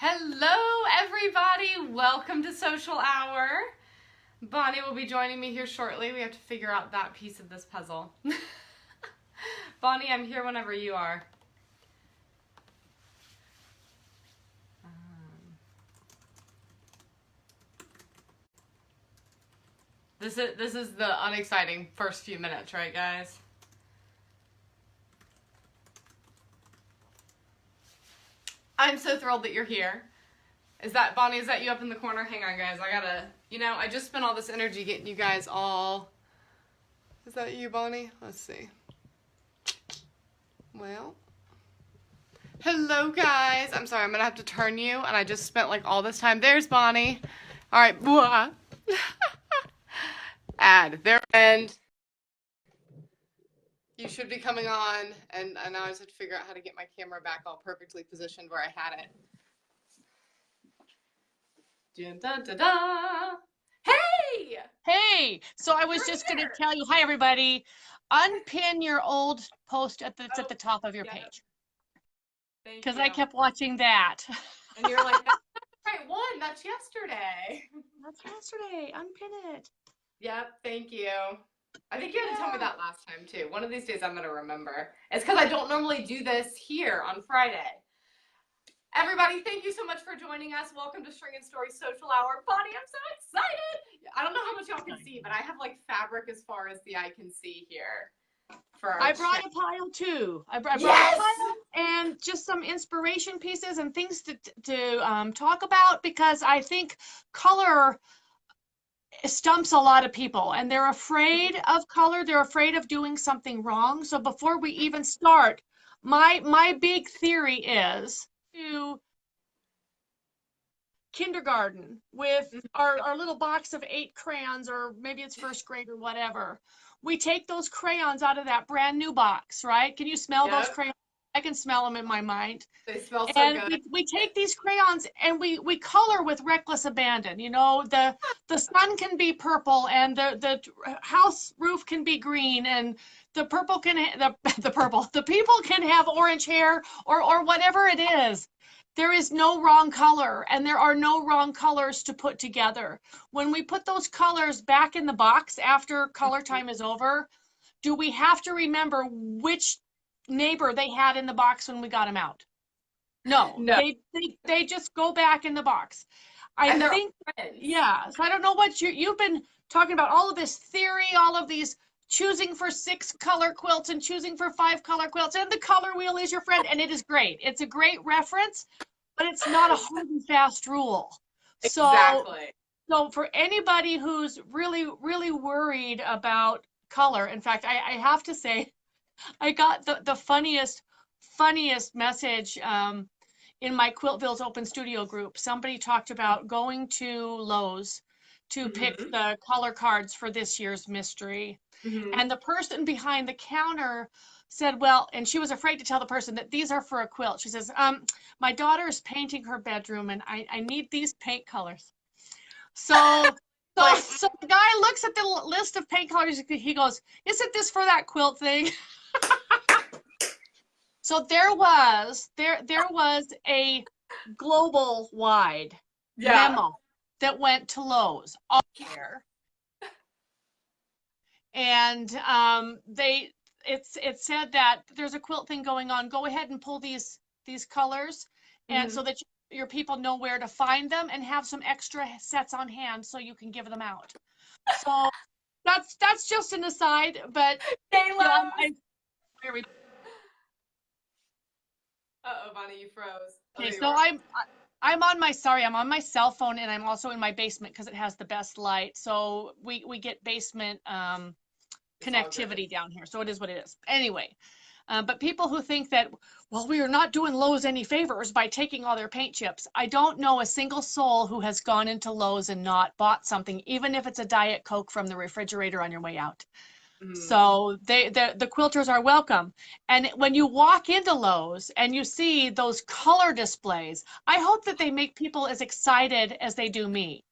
Hello, everybody. Welcome to Social Hour. Bonnie will be joining me here shortly. We have to figure out that piece of this puzzle. Bonnie, I'm here whenever you are. This is the unexciting first few minutes, right, guys? I'm so thrilled that you're here. Bonnie, is that you up in the corner? Hang on, guys. I just spent all this energy getting you guys all... Is that you, Bonnie? Let's see. Well. Hello, guys. I'm sorry, I'm going to have to turn you, and I just spent, all this time. There's Bonnie. All right. Blah. Add. There. And you should be coming on, and now I just have to figure out how to get my camera back all perfectly positioned where I had it. Dun, dun, dun, dun. Hey! Hey! So I was just going to tell you, hi everybody, unpin your old post that's at the top of your page. Because I kept watching that. And you're like, that's the right one. That's yesterday. That's yesterday. Unpin it. Yep, thank you. I think you had to tell me that last time too. One of these days I'm going to remember. It's because I don't normally do this here on Friday. Everybody, thank you so much for joining us. Welcome to String and Story Social Hour. Bonnie, I'm so excited. I don't know how much y'all can see, but I have fabric as far as the eye can see here. I brought a pile too. I brought a pile and just some inspiration pieces and things to talk about, because I think color stumps a lot of people and they're afraid of color. They're afraid of doing something wrong. So before we even start, my big theory is to kindergarten with our little box of 8 crayons, or maybe it's first grade or whatever. We take those crayons out of that brand new box, right? Can you smell those crayons? I can smell them in my mind. They smell so good. We take these crayons and we color with reckless abandon. You know, the sun can be purple and the house roof can be green, and the people can have orange hair or whatever it is. There is no wrong color, and there are no wrong colors to put together. When we put those colors back in the box after color time is over, do we have to remember which neighbor they had in the box when we got them out? No. They just go back in the box. I think friends. Yeah. So I don't know what you've been talking about, all of this theory, all of these choosing for 6 color quilts and choosing for 5 color quilts, and the color wheel is your friend, and it is great. It's a great reference, but it's not a hard and fast rule. Exactly. So for anybody who's really, really worried about color, in fact, I have to say, I got the funniest message in my Quiltville's open studio group. Somebody talked about going to Lowe's to pick the color cards for this year's mystery. And the person behind the counter said, well, and she was afraid to tell the person that these are for a quilt. She says, my daughter is painting her bedroom and I need these paint colors. So the guy looks at the list of paint colors. He goes, isn't this for that quilt thing? So there was a global wide memo that went to Lowe's all year. And it said that there's a quilt thing going on. Go ahead and pull these colors, and so that your people know where to find them, and have some extra sets on hand so you can give them out. So that's just an aside, but uh-oh, Bonnie, you froze. Okay, so I'm on my cell phone, and I'm also in my basement because it has the best light. So we get basement connectivity down here. So it is what it is. Anyway, but people who think that, well, we are not doing Lowe's any favors by taking all their paint chips. I don't know a single soul who has gone into Lowe's and not bought something, even if it's a Diet Coke from the refrigerator on your way out. So the quilters are welcome. And when you walk into Lowe's and you see those color displays, I hope that they make people as excited as they do me.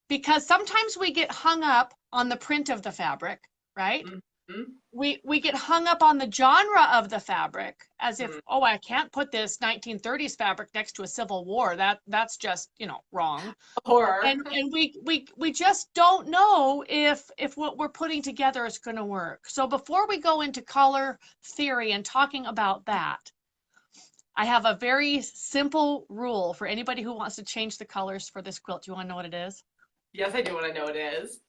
Because sometimes we get hung up on the print of the fabric, right? we get hung up on the genre of the fabric as if, Mhm. oh, I can't put this 1930s fabric next to a Civil War. That's just, wrong. Horror. And we just don't know if what we're putting together is going to work. So before we go into color theory and talking about that, I have a very simple rule for anybody who wants to change the colors for this quilt. Do you want to know what it is? Yes, I do want to know what it is.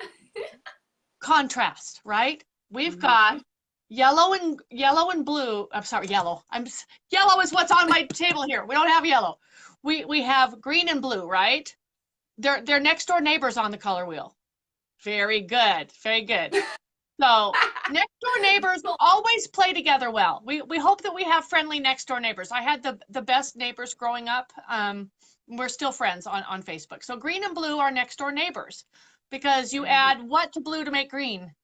Contrast, right? We've got Mhm. yellow and blue. I'm sorry, yellow. Yellow is what's on my table here. We don't have yellow. We have green and blue, right? They're next door neighbors on the color wheel. Very good. Very good. So next door neighbors will always play together well. We hope that we have friendly next door neighbors. I had the best neighbors growing up. We're still friends on Facebook. So green and blue are next door neighbors because you add what to blue to make green?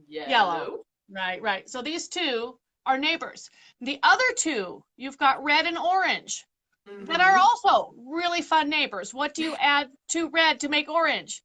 Yellow. Yellow. Right. So these two are neighbors. The other two, you've got red and orange that are Mhm. also really fun neighbors. What do you add to red to make orange?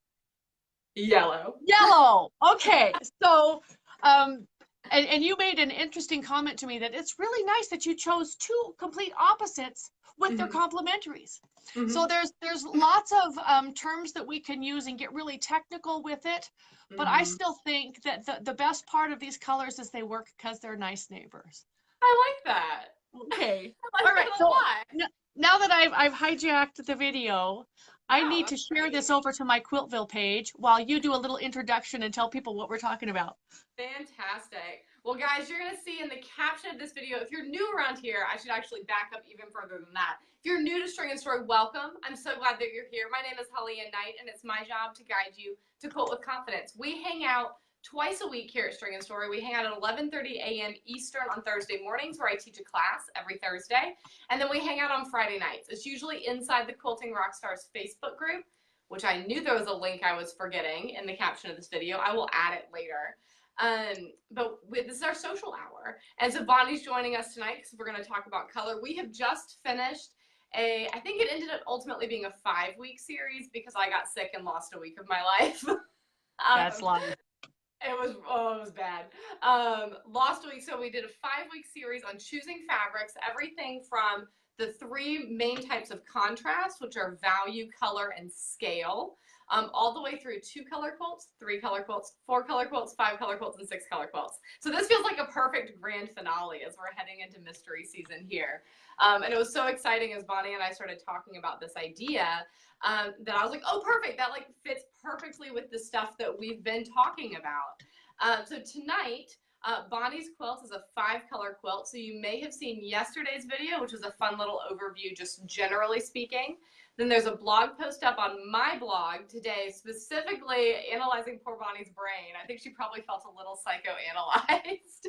Yellow. Yellow. Okay. So, um, and you made an interesting comment to me that it's really nice that you chose two complete opposites with their Mhm. complementaries. So Mhm. there's lots of terms that we can use and get really technical with it, but I Mhm. still think that the best part of these colors is they work because they're nice neighbors. I like that. Okay. I All like right. that a So lot. now that I've hijacked the video, I No, need to that's share great. this over to my Quiltville page while you do a little introduction and tell people what we're talking about. Fantastic. Well, guys, you're going to see in the caption of this video, if you're new around here, I should actually back up even further than that. If you're new to String and Story, welcome. I'm so glad that you're here. My name is Helene Knight, and it's my job to guide you to quilt with confidence. We hang out twice a week here at String and Story. We hang out at 11:30 a.m. Eastern on Thursday mornings, where I teach a class every Thursday. And then we hang out on Friday nights. It's usually inside the Quilting Rockstars Facebook group, which I knew there was a link I was forgetting in the caption of this video. I will add it later. This is our social hour. And so Bonnie's joining us tonight because we're going to talk about color. We have just finished I think it ended up ultimately being a 5-week series because I got sick and lost a week of my life. That's live. It was bad. Lost a week, so we did a 5-week series on choosing fabrics, everything from the 3 main types of contrast, which are value, color, and scale, all the way through 2-color quilts, 3-color quilts, 4-color quilts, 5-color quilts, and 6-color quilts. So this feels like a perfect grand finale as we're heading into mystery season here. And it was so exciting as Bonnie and I started talking about this idea that I was like, oh, perfect. That like fits perfectly with the stuff that we've been talking about. So tonight, Bonnie's quilt is a 5-color quilt. So you may have seen yesterday's video, which was a fun little overview, just generally speaking. Then there's a blog post up on my blog today, specifically analyzing poor Bonnie's brain. I think she probably felt a little psychoanalyzed.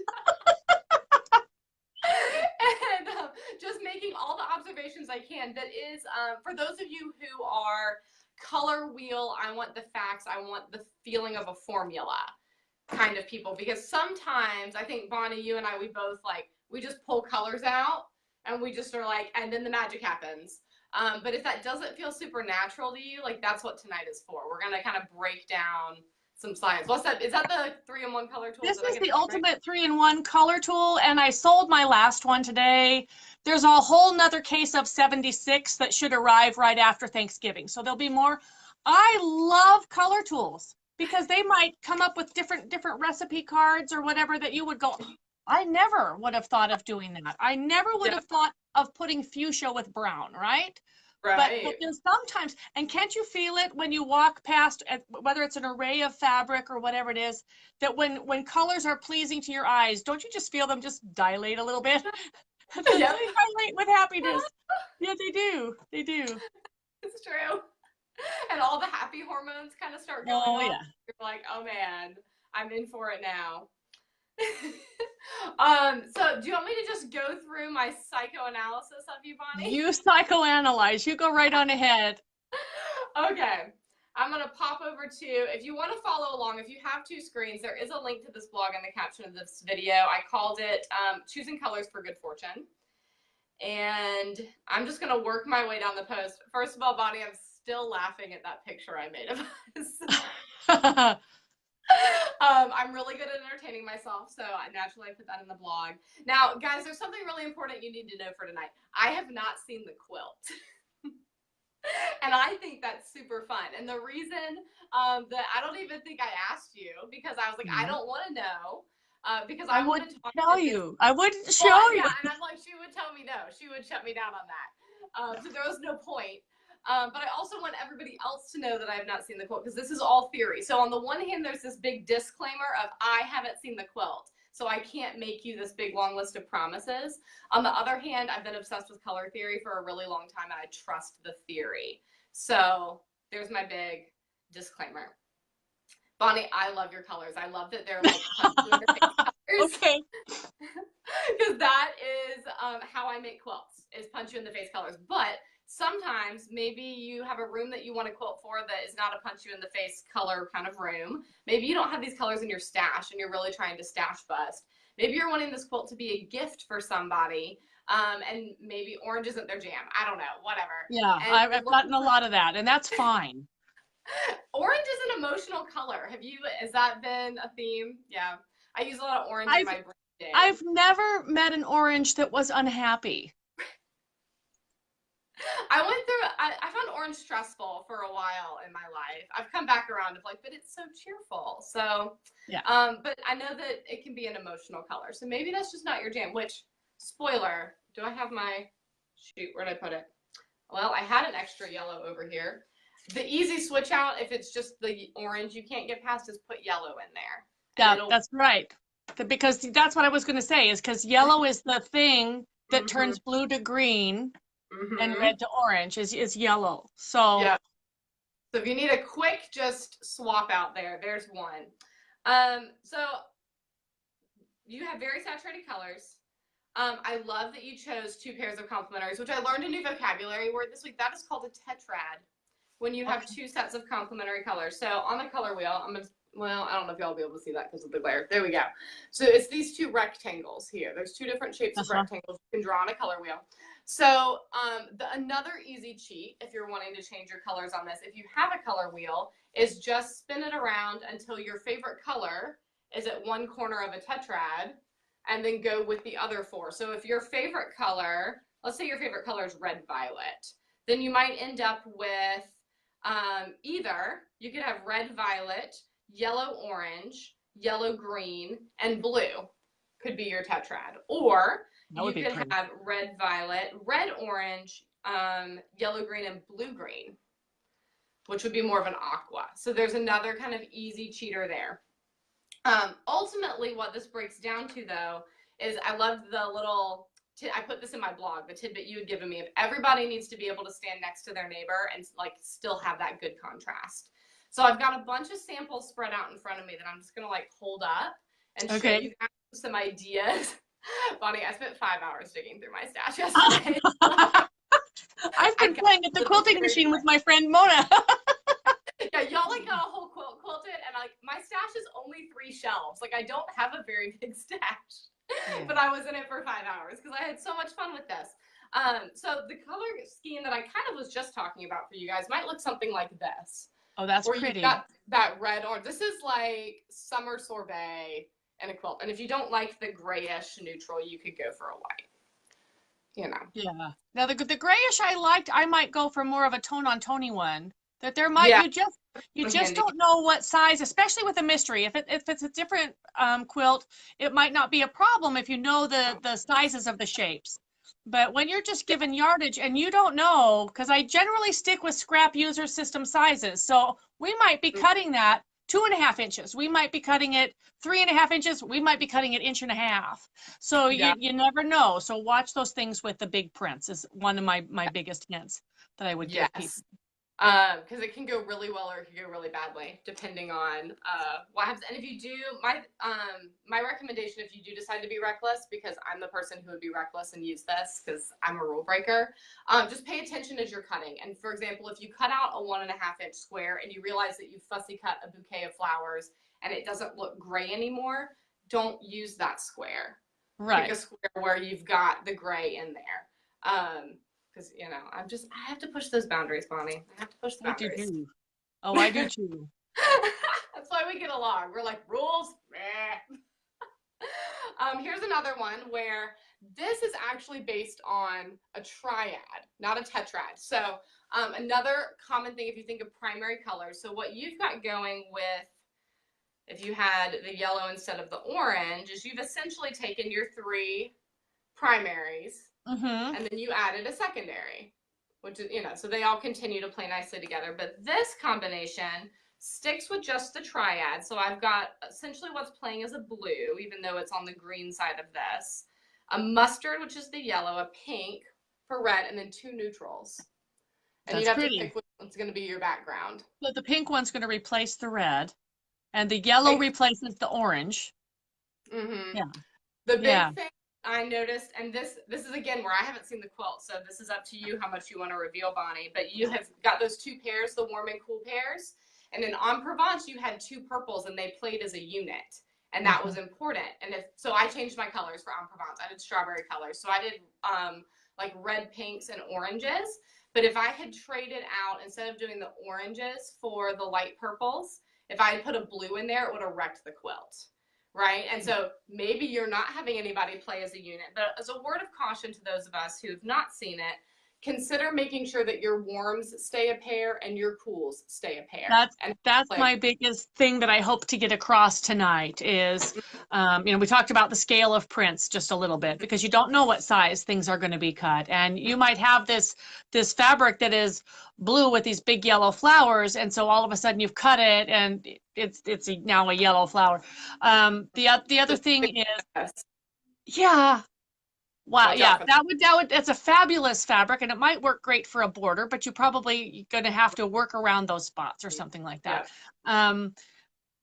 And just making all the observations I can. That is, for those of you who are color wheel, I want the facts, I want the feeling of a formula kind of people. Because sometimes, I think, Bonnie, you and I, we both like, we just pull colors out and we just are like, and then the magic happens. But if that doesn't feel supernatural to you, like that's what tonight is for. We're going to kind of break down some science. What's that? Is that the 3-in-1 color tool? This Did I is get the that right? ultimate 3-in-1 color tool, and I sold my last one today. There's a whole nother case of 76 that should arrive right after Thanksgiving. So there'll be more. I love color tools because they might come up with different recipe cards or whatever that you would go, I never would have thought of doing that. I never would Yeah, have thought of putting fuchsia with brown, right? But right. there's sometimes, and can't you feel it when you walk past, whether it's an array of fabric or whatever it is, that when colors are pleasing to your eyes, don't you just feel them just dilate a little bit? They Yep, dilate with happiness. Yeah, they do. They do. it's true. And all the happy hormones kind of start going Oh off. yeah. You're like, oh man, I'm in for it now. So do you want me to just go through my psychoanalysis of you, Bonnie? You psychoanalyze. You go right on ahead. Okay. I'm going to pop over to, if you want to follow along, if you have 2 screens, there is a link to this blog in the caption of this video. I called it Choosing Colors for Good Fortune. And I'm just going to work my way down the post. First of all, Bonnie, I'm still laughing at that picture I made of us. I'm really good at entertaining myself, so I naturally put that in the blog. Now, guys, there's something really important you need to know for tonight. I have not seen the quilt. And I think that's super fun. And the reason that I don't even think I asked you because I was like, I Mhm. don't want to know because I I want wouldn't to talk tell to this. you. I wouldn't Well, show you. yeah, and I'm like, she would tell me no. She would shut me down on that. So there was no point. But I also want everybody else to know that I have not seen the quilt because this is all theory. So on the one hand, there's this big disclaimer of I haven't seen the quilt. So I can't make you this big long list of promises. On the other hand, I've been obsessed with color theory for a really long time and I trust the theory. So there's my big disclaimer. Bonnie, I love your colors. I love that they're like colors. Okay. Because that is how I make quilts, is punch you in the face colors. But sometimes maybe you have a room that you want to quilt for that is not a punch you in the face color kind of room. Maybe you don't have these colors in your stash and you're really trying to stash bust. Maybe you're wanting this quilt to be a gift for somebody and maybe orange isn't their jam. I don't know, whatever. Yeah, And I've gotten a lot of that, and that's fine. orange is an emotional color. Has that been a theme? Yeah. I use a lot of orange in I've my brain day. I've never met an orange that was unhappy. I found orange stressful for a while in my life. I've come back around of like, but it's so cheerful. So, Yeah. but I know that it can be an emotional color. So maybe that's just not your jam, which, spoiler, do I have shoot, where'd I put it? Well, I had an extra yellow over here. The easy switch out, if it's just the orange you can't get past, is put yellow in there. That's right. Because that's what I was going to say is because yellow is the thing that turns blue to green and red to orange is yellow. So yeah. So if you need a quick just swap out there, there's one. So you have very saturated colors. I love that you chose 2 pairs of complementaries, which I learned a new vocabulary word this week. That is called a tetrad when you have 2 sets of complementary colors. So on the color wheel, well, I don't know if y'all will be able to see that because of the glare. There we go. So it's these 2 rectangles here. There's 2 different shapes of rectangles you can draw on a color wheel. So another easy cheat, if you're wanting to change your colors on this, if you have a color wheel, is just spin it around until your favorite color is at one corner of a tetrad, and then go with the other 4. So if your favorite color, let's say your favorite color is red violet, then you might end up with either you could have red violet, yellow orange, yellow green, and blue could be your tetrad. Or you could have red violet, red orange, yellow green, and blue green, which would be more of an aqua. So there's another kind of easy cheater there. Ultimately, what this breaks down to, though, is I loved the little, I put this in my blog, the tidbit you had given me of everybody needs to be able to stand next to their neighbor and like still have that good contrast. So I've got a bunch of samples spread out in front of me that I'm just going to like hold up and show you guys some ideas. Bonnie, I spent 5 hours digging through my stash yesterday. I've been playing at the quilting machine with my friend Mona. Yeah, y'all like got a whole quilt quilted, and like my stash is only 3 shelves. Like I don't have a very big stash, but I was in it for 5 hours because I had so much fun with this. So the color scheme that I kind of was just talking about for you guys might look something like this. Oh, that's pretty. You got that red orange. This is like summer sorbet and a quilt. And if you don't like the grayish neutral, you could go for a white. You know. Yeah. Now the grayish I liked, I might go for more of a tone on Tony one. That there might you just don't know what size, especially with a mystery. If it's a different quilt, it might not be a problem if you know the sizes of the shapes. But when you're just given yardage and you don't know, because I generally stick with scrap user system sizes, so we might be cutting that 2.5 inches. We might be cutting it 3.5 inches. We might be cutting it 1.5 inches. So you never know. So watch those things with the big prints is one of my biggest hints that I would give people. Because it can go really well or it can go really badly depending on what happens. And if you do, my recommendation, if you do decide to be reckless, because I'm the person who would be reckless and use this because I'm a rule breaker, just pay attention as you're cutting. And for example, if you cut out a 1.5 inch square and you realize that you fussy cut a bouquet of flowers and it doesn't look gray anymore, don't use that square. Right. Pick a square where you've got the gray in there. Because, you know, I have to push those boundaries, Bonnie. I have to push the boundaries. I do too. Oh, I do too. That's why why we get along. We're like, rules, meh. Here's another one where this is actually based on a triad, not a tetrad. So another common thing if you think of primary colors. So what you've got going with, if you had the yellow instead of the orange, is you've essentially taken your 3 primaries and then you added a secondary, which is, so they all continue to play nicely together. But this combination sticks with just the triad. So I've got essentially what's playing as a blue, even though it's on the green side of this, a mustard, which is the yellow, a pink for red, and then 2 neutrals. And you have to pick which one's going to be your background. So the pink one's going to replace the red, and the yellow replaces the orange. Yeah. The big thing I noticed, and this is again where I haven't seen the quilt, so this is up to you how much you want to reveal, Bonnie, but you have got those 2 pairs, the warm and cool pairs. And then on Provence, you had 2 purples and they played as a unit. And that was important. And so I changed my colors for on Provence. I did strawberry colors. So I did like red, pinks, and oranges. But if I had traded out, instead of doing the oranges for the light purples, if I had put a blue in there, it would have wrecked the quilt. Right? And so maybe you're not having anybody play as a unit. But as a word of caution to those of us who have not seen it, consider making sure that your warms stay a pair and your cools stay a pair. That's my biggest thing that I hope to get across tonight is, we talked about the scale of prints just a little bit, because you don't know what size things are going to be cut. And you might have this fabric that is blue with these big yellow flowers. And so all of a sudden you've cut it and it's now a yellow flower. The other thing is, yeah. Wow, yeah, that's a fabulous fabric, and it might work great for a border, but you're probably going to have to work around those spots or something like that. Yeah.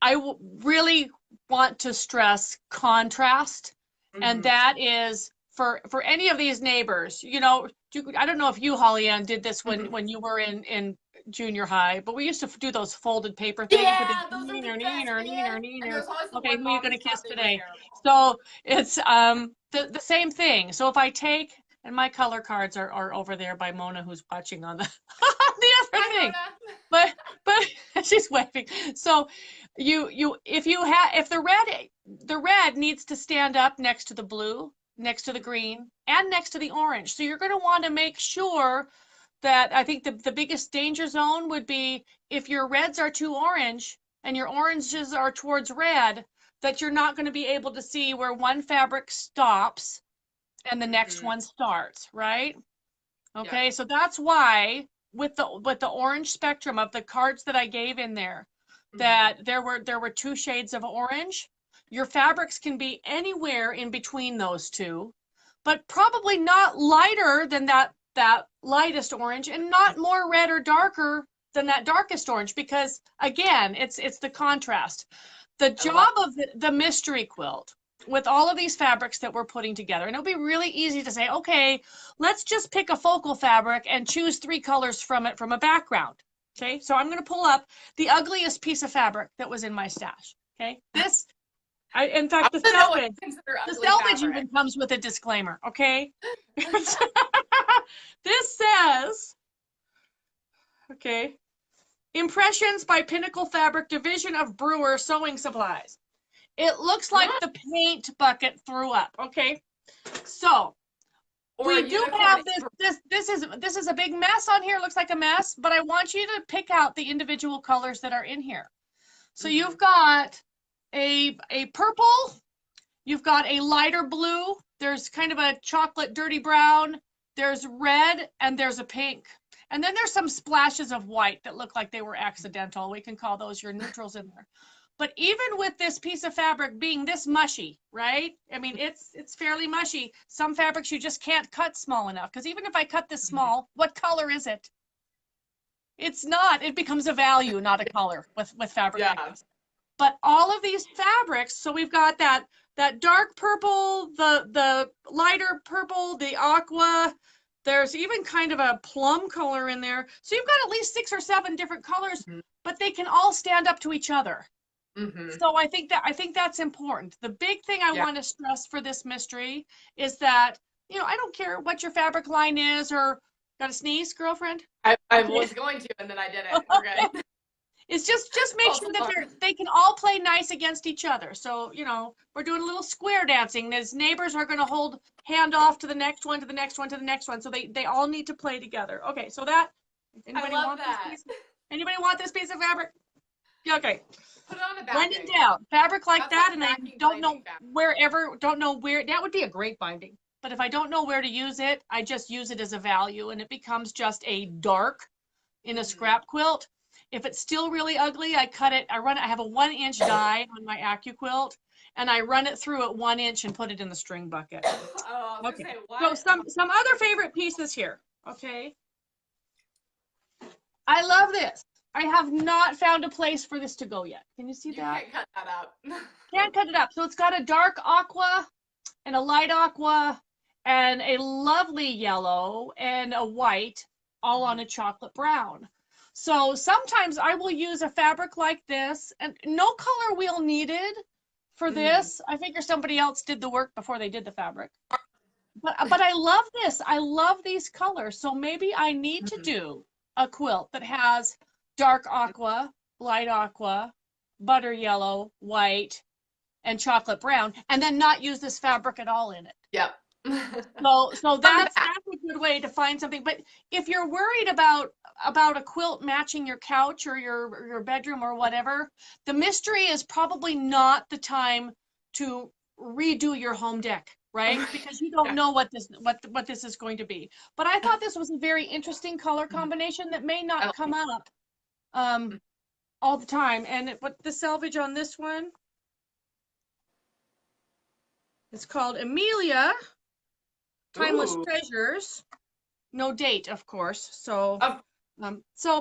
I really want to stress contrast, and that is for any of these neighbors. I don't know if you, Holly Ann, did this when you were in junior high, but we used to do those folded paper things. Yeah, those are the best. Okay, who are you going to kiss today? So it's the same thing. So if I take, and my color cards are over there by Mona, who's watching on the the other thing. But she's waving. So if the red needs to stand up next to the blue, next to the green, and next to the orange. So you're going to want to make sure that, I think the biggest danger zone would be if your reds are too orange and your oranges are towards red, that you're not going to be able to see where one fabric stops and the next one starts, right? Okay, yeah. So that's why with the orange spectrum of the cards that I gave in there, that there were 2 shades of orange. Your fabrics can be anywhere in between those 2, but probably not lighter than that lightest orange, and not more red or darker than that darkest orange, because again, it's the contrast. The job of the mystery quilt with all of these fabrics that we're putting together, and it'll be really easy to say, okay, let's just pick a focal fabric and choose 3 colors from it from a background. Okay, so I'm going to pull up the ugliest piece of fabric that was in my stash. Okay, in fact, the selvage even comes with a disclaimer. Okay, this says, okay, Impressions by Pinnacle Fabric, Division of Brewer Sewing Supplies. It looks like the paint bucket threw up. Okay, so we do have this is a big mess on here. It looks like a mess, but I want you to pick out the individual colors that are in here. So you've got a purple, you've got a lighter blue, there's kind of a chocolate dirty brown, there's red, and there's a pink. And then there's some splashes of white that look like they were accidental. We can call those your neutrals in there. But even with this piece of fabric being this mushy, right? I mean, it's fairly mushy. Some fabrics you just can't cut small enough, because even if I cut this small, what color is it? It's not. It becomes a value, not a color with fabric like this. But all of these fabrics, so we've got that dark purple, the lighter purple, the aqua. There's even kind of a plum color in there. So you've got at least 6 or 7 different colors, but they can all stand up to each other. So I think that's important. The big thing I want to stress for this mystery is that, I don't care what your fabric line is, or got a sneeze, girlfriend? I was going to, and then I did it. Okay. It's just make Also sure that fun. they can all play nice against each other. So, you know, we're doing a little square dancing. These neighbors are going to hold hand off to the next one, to the next one, to the next one. So they all need to play together. Okay, so that, I anybody love want this that. piece? Anybody want this piece of fabric? Yeah, okay. Put it on a Blend it backing. down. Fabric like That's that, like and I backing don't binding know fabric. don't know where, that would be a great binding. But if I don't know where to use it, I just use it as a value and it becomes just a dark in a scrap quilt. If it's still really ugly, I cut it, I have a 1-inch die on my AccuQuilt and I run it through at 1 inch and put it in the string bucket. Oh, I was Okay. gonna say So what? some other favorite pieces here. Okay. I love this. I have not found a place for this to go yet. Can you see You that? can't cut that up. Can't cut it up. So it's got a dark aqua and a light aqua and a lovely yellow and a white, all on a chocolate brown. So sometimes I will use a fabric like this, and no color wheel needed for this. I figure somebody else did the work before they did the fabric. But I love this. I love these colors. So maybe I need to do a quilt that has dark aqua, light aqua, butter yellow, white, and chocolate brown, and then not use this fabric at all in it. Yep. So that's a good way to find something. But if you're worried about a quilt matching your couch or your bedroom or whatever, the mystery is probably not the time to redo your home deck, right? Because you don't know what this is going to be. But I thought this was a very interesting color combination that may not come up all the time. And what the selvage on this one, it's called Amelia Timeless Ooh. Treasures. No date, of course. So, Oh.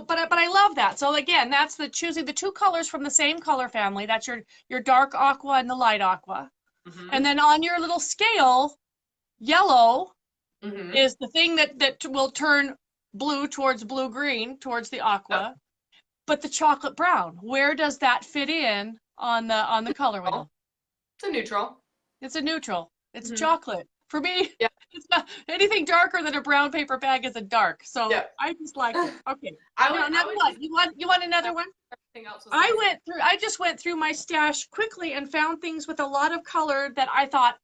but I love that. So again, that's the choosing the two colors from the same color family. That's your dark aqua and the light aqua. And then on your little scale, yellow is the thing that will turn blue towards blue green towards the aqua. Oh. But the chocolate brown, where does that fit in on the color wheel? It's a neutral. It's a neutral. It's chocolate. For me, yeah. It's not anything darker than a brown paper bag is a dark. So I just like it. Okay. Another one. You want another one? I just went through my stash quickly and found things with a lot of color that I thought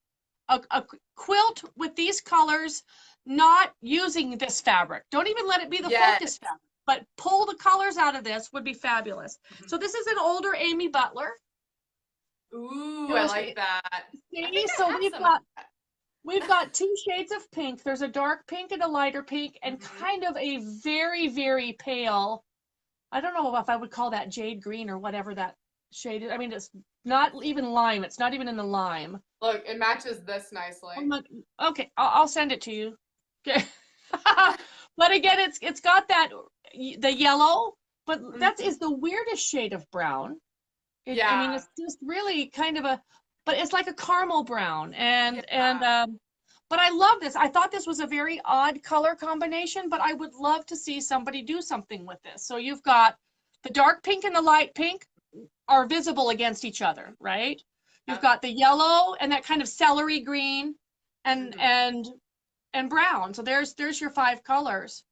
a quilt with these colors, not using this fabric. Don't even let it be the focus fabric, but pull the colors out of this would be fabulous. So this is an older Amy Butler. Ooh, I like that. See, so we've got two shades of pink. There's a dark pink and a lighter pink and kind of a very, very pale, I don't know if I would call that jade green or whatever that shade is. I mean, it's not even lime. It's not even in the lime. Look, it matches this nicely. Okay, I'll send it to you. Okay. But again, it's got the yellow, but that is the weirdest shade of brown. I mean, it's just really kind of but it's like a caramel brown but I love this. I thought this was a very odd color combination, but I would love to see somebody do something with this. So you've got the dark pink and the light pink are visible against each other, right? You've got the yellow and that kind of celery green and brown. So there's your 5 colors.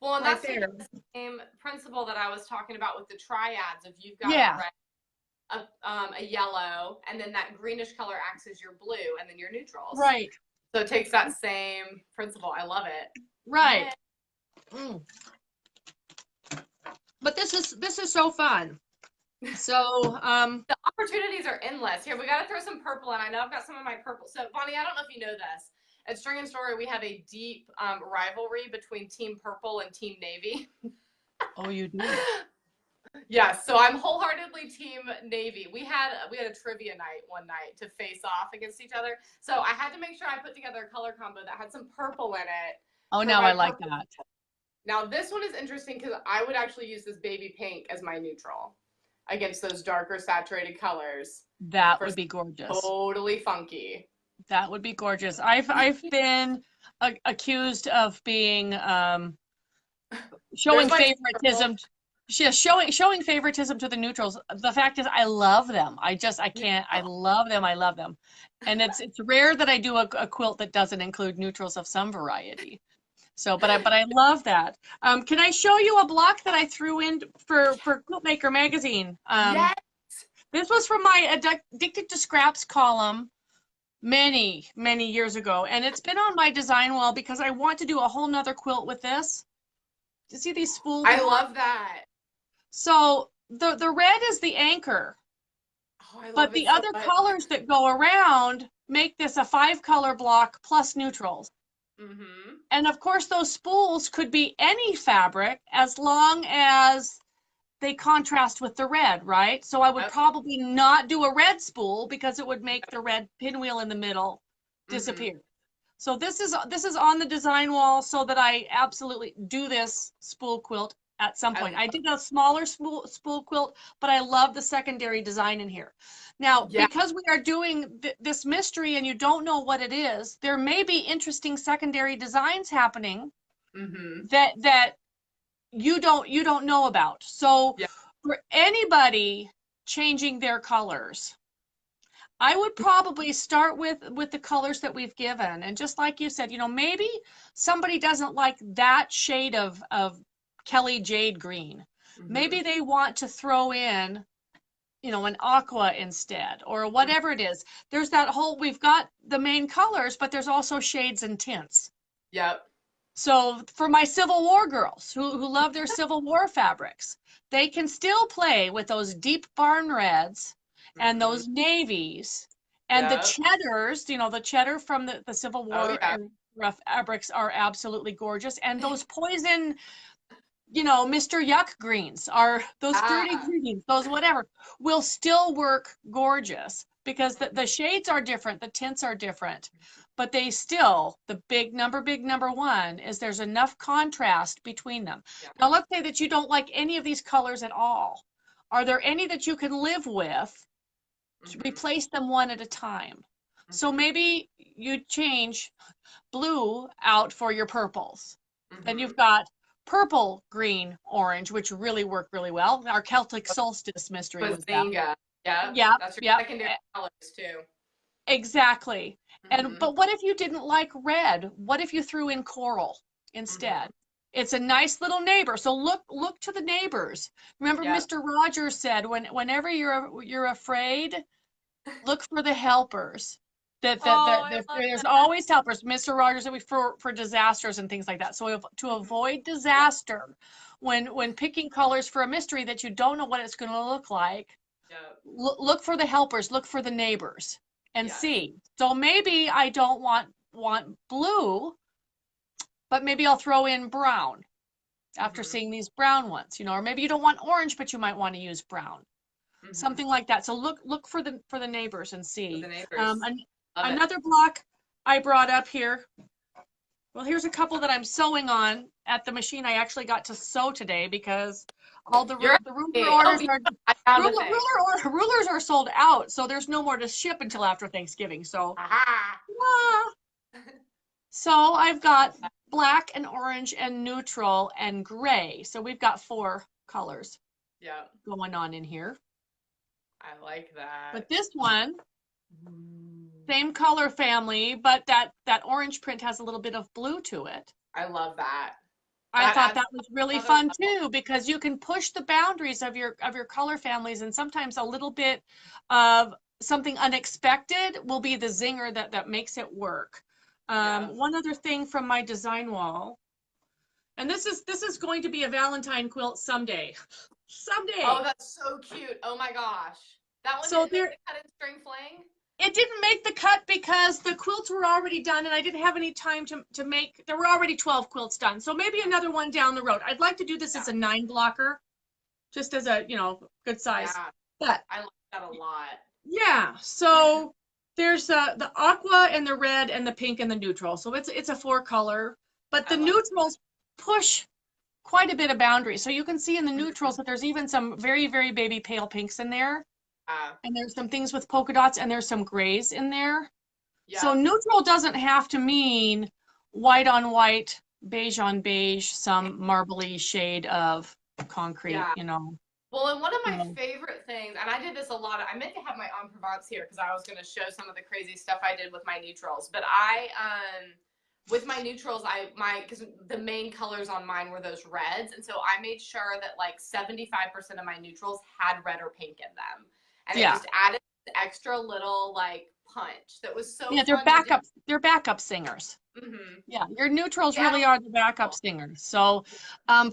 Well, and that's the same principle that I was talking about with the triads. If you've got a red, a yellow, and then that greenish color acts as your blue, and then your neutrals. Right. So it takes that same principle. I love it. Right. But this is so fun. So the opportunities are endless. Here, we got to throw some purple in. I know I've got some of my purple. So Bonnie, I don't know if you know this. At String and Story, we have a deep rivalry between Team Purple and Team Navy. Oh, you do? Yes, so I'm wholeheartedly Team Navy. We had a trivia night one night to face off against each other. So I had to make sure I put together a color combo that had some purple in it. Oh, now I like that. Now this one is interesting because I would actually use this baby pink as my neutral against those darker saturated colors. That would be gorgeous. Totally funky. That would be gorgeous. I've been accused of being showing favoritism. Showing favoritism to the neutrals. The fact is, I love them. I can't. I love them. I love them. And it's rare that I do a quilt that doesn't include neutrals of some variety. So, but I love that. Can I show you a block that I threw in for Quiltmaker magazine? Yes. This was from my Addicted to Scraps column many, many years ago. And it's been on my design wall because I want to do a whole nother quilt with this. Do you see these spool I blocks? love that. So the red is the anchor, Oh, I but love the it so other much. colors that go around make this a 5-color block plus neutrals. Mm-hmm. And of course, those spools could be any fabric as long as they contrast with the red, right? So I would Yep. probably not do a red spool because it would make the red pinwheel in the middle Mm-hmm. disappear. So this is on the design wall so that I absolutely do this spool quilt at some I point. love I did a smaller spool quilt, but I love the secondary design in here. Now, Yeah. because we are doing this mystery and you don't know what it is, there may be interesting secondary designs happening Mm-hmm. that you don't know about. So Yeah. for anybody changing their colors, I would probably start with the colors that we've given. And just like you said, maybe somebody doesn't like that shade of Kelly Jade green. Mm-hmm. Maybe they want to throw in, an aqua instead or whatever it is. There's that whole, we've got the main colors, but there's also shades and tints. Yep. So for my Civil War girls who love their Civil War fabrics, they can still play with those deep barn reds and Mm-hmm. those navies and the Yep. cheddars, the cheddar from the Civil Oh War yeah. rough fabrics are absolutely gorgeous. And those poison, Mr. Yuck greens are those fruity Ah. greens, those whatever will still work gorgeous because the shades are different, the tints are different, but they still, the big number one is there's enough contrast between them. Yeah. Now, let's say that you don't like any of these colors at all. Are there any that you can live with to Mm-hmm. replace them one at a time? So Mm-hmm. maybe you change blue out for your purples. Then Mm-hmm. you've got purple, green, orange, which really work really well. Our Celtic solstice mystery was that. Bazinga. Yep. Yep, That's your yep, secondary colors too. exactly. And Mm-hmm. but what if you didn't like red? What if you threw in coral Mm-hmm. instead? It's a nice little neighbor. So look to the neighbors. Remember Yep. Mr. Rogers said whenever you're afraid, look for the helpers. Oh, I love There's that. always helpers. Mr. Rogers said for disasters and things like that. So to avoid disaster, when picking colors for a mystery that you don't know what it's going to look like, Yep. look for the helpers, look for the neighbors, and Yes. see. So maybe I don't want blue, but maybe I'll throw in brown after Mm-hmm. seeing these brown ones, or maybe you don't want orange, but you might want to use brown, Mm-hmm. something like that. So look for the neighbors and For the see. neighbors. Love it. Another block I brought up here. Well, here's a couple that I'm sewing on at the machine. I actually got to sew today because all You're the ruler oh orders yeah, are I found a thing. rulers are sold out, so there's no more to ship until after Thanksgiving. So, Aha. ah. So I've got black and orange and neutral and gray. So we've got 4 colors Yep. going on in here. I like But that. this one, Ooh. same color family, but that orange print has a little bit of blue to it. I love that. I That thought adds that was really another fun level. too because you can push the boundaries of your color families, and sometimes a little bit of something unexpected will be the zinger that makes it work. Yeah. One other thing from my design wall, and this is going to be a Valentine quilt someday. Oh, Someday. that's so cute. Oh my gosh. That one So didn't make there the cut in string fling? it didn't make the cut because the quilts were already done and I didn't have any time to make, there were already 12 quilts done. So maybe another one down the road. I'd like to do this Yeah. as a 9 blocker, just as a, good size. Yeah. But I like that a lot. yeah, so there's the aqua and the red and the pink and the neutral. So it's a 4 color, but I the love neutrals push quite a bit of boundary. So you can see in the it. neutrals that there's even some very, very baby pale pinks in there. Yeah. And there's some things with polka dots and there's some grays in there. So Yep. neutral doesn't have to mean white on white, beige on beige, some marbly shade of concrete, Yeah. Well, and one of my So, favorite things, and I did this a lot. I meant to have my en Provence here because I was going to show some of the crazy stuff I did with my neutrals. But I with my neutrals, because the main colors on mine were those reds, and so I made sure that like 75% of my neutrals had red or pink in them, and it Yeah. just added extra little like punch that was so Yeah, they're fun to do. they're backup singers. Mm-hmm. Yeah, your neutrals Yeah. really are the backup singers. So,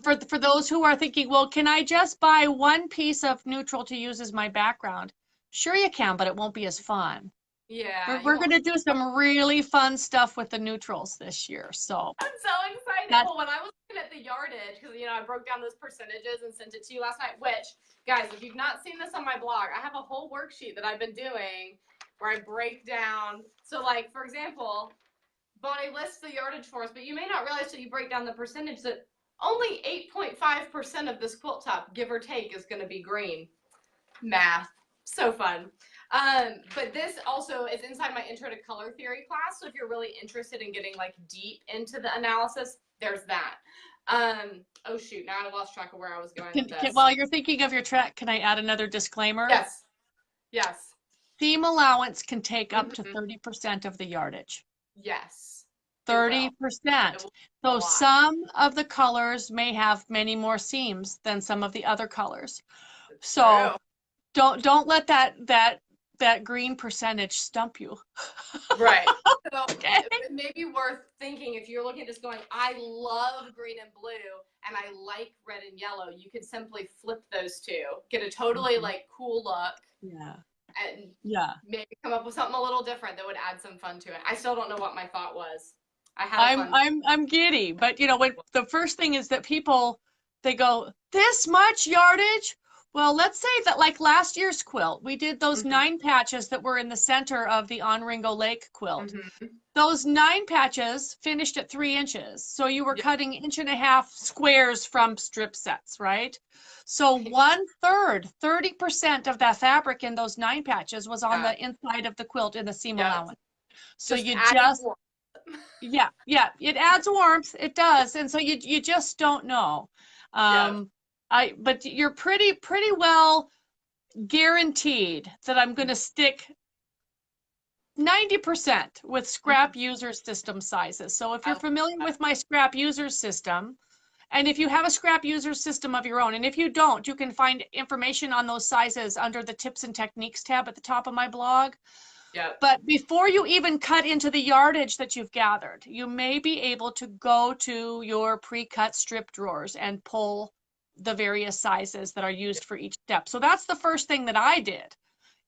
for those who are thinking, well, can I just buy one piece of neutral to use as my background? Sure you can, but it won't be as fun. Yeah, you We're won't. going to do some really fun stuff with the neutrals this year. So I'm so excited. that, Well, when I was looking at the yardage, because I broke down those percentages and sent it to you last night. Which, guys, if you've not seen this on my blog, I have a whole worksheet that I've been doing where I break down. So, like for example, Bonnie lists the yardage for us, but you may not realize till you break down the percentage that only 8.5% of this quilt top, give or take, is going to be green. Math, so fun. But this also is inside my intro to color theory class. So if you're really interested in getting like deep into the analysis, there's that. Oh shoot, now I lost track of where I was going with this. while you're thinking of your track, can I add another disclaimer? Yes. Yes. Theme allowance can take up to 30% of the yardage. Yes. 30%. So some of the colors may have many more seams than some of the other colors. So don't let that green percentage stump you. Right. So it may be worth thinking if you're looking at this going, I love green and blue and I like red and yellow, you could simply flip those two, get a totally like cool look. Yeah. And maybe come up with something a little different that would add some fun to it. I still don't know what my thought was. I'm giddy, but when the first thing is that people, they go, this much yardage? Well, let's say that like last year's quilt, we did those 9 patches that were in the center of the on Ringo Lake quilt. Those 9 patches finished at 3 inches. So you were cutting 1.5 squares from strip sets, right? So 1/3, 30% of that fabric in those 9 patches was on the inside of the quilt in the seam allowance. So yeah, it adds warmth, it does. And so you just don't know. But you're pretty well guaranteed that I'm going to stick 90% with scrap user system sizes. So if you're familiar with my scrap user system, and if you have a scrap user system of your own, and if you don't, you can find information on those sizes under the tips and techniques tab at the top of my blog. But before you even cut into the yardage that you've gathered, you may be able to go to your pre-cut strip drawers and pull the various sizes that are used for each step. So that's the first thing that I did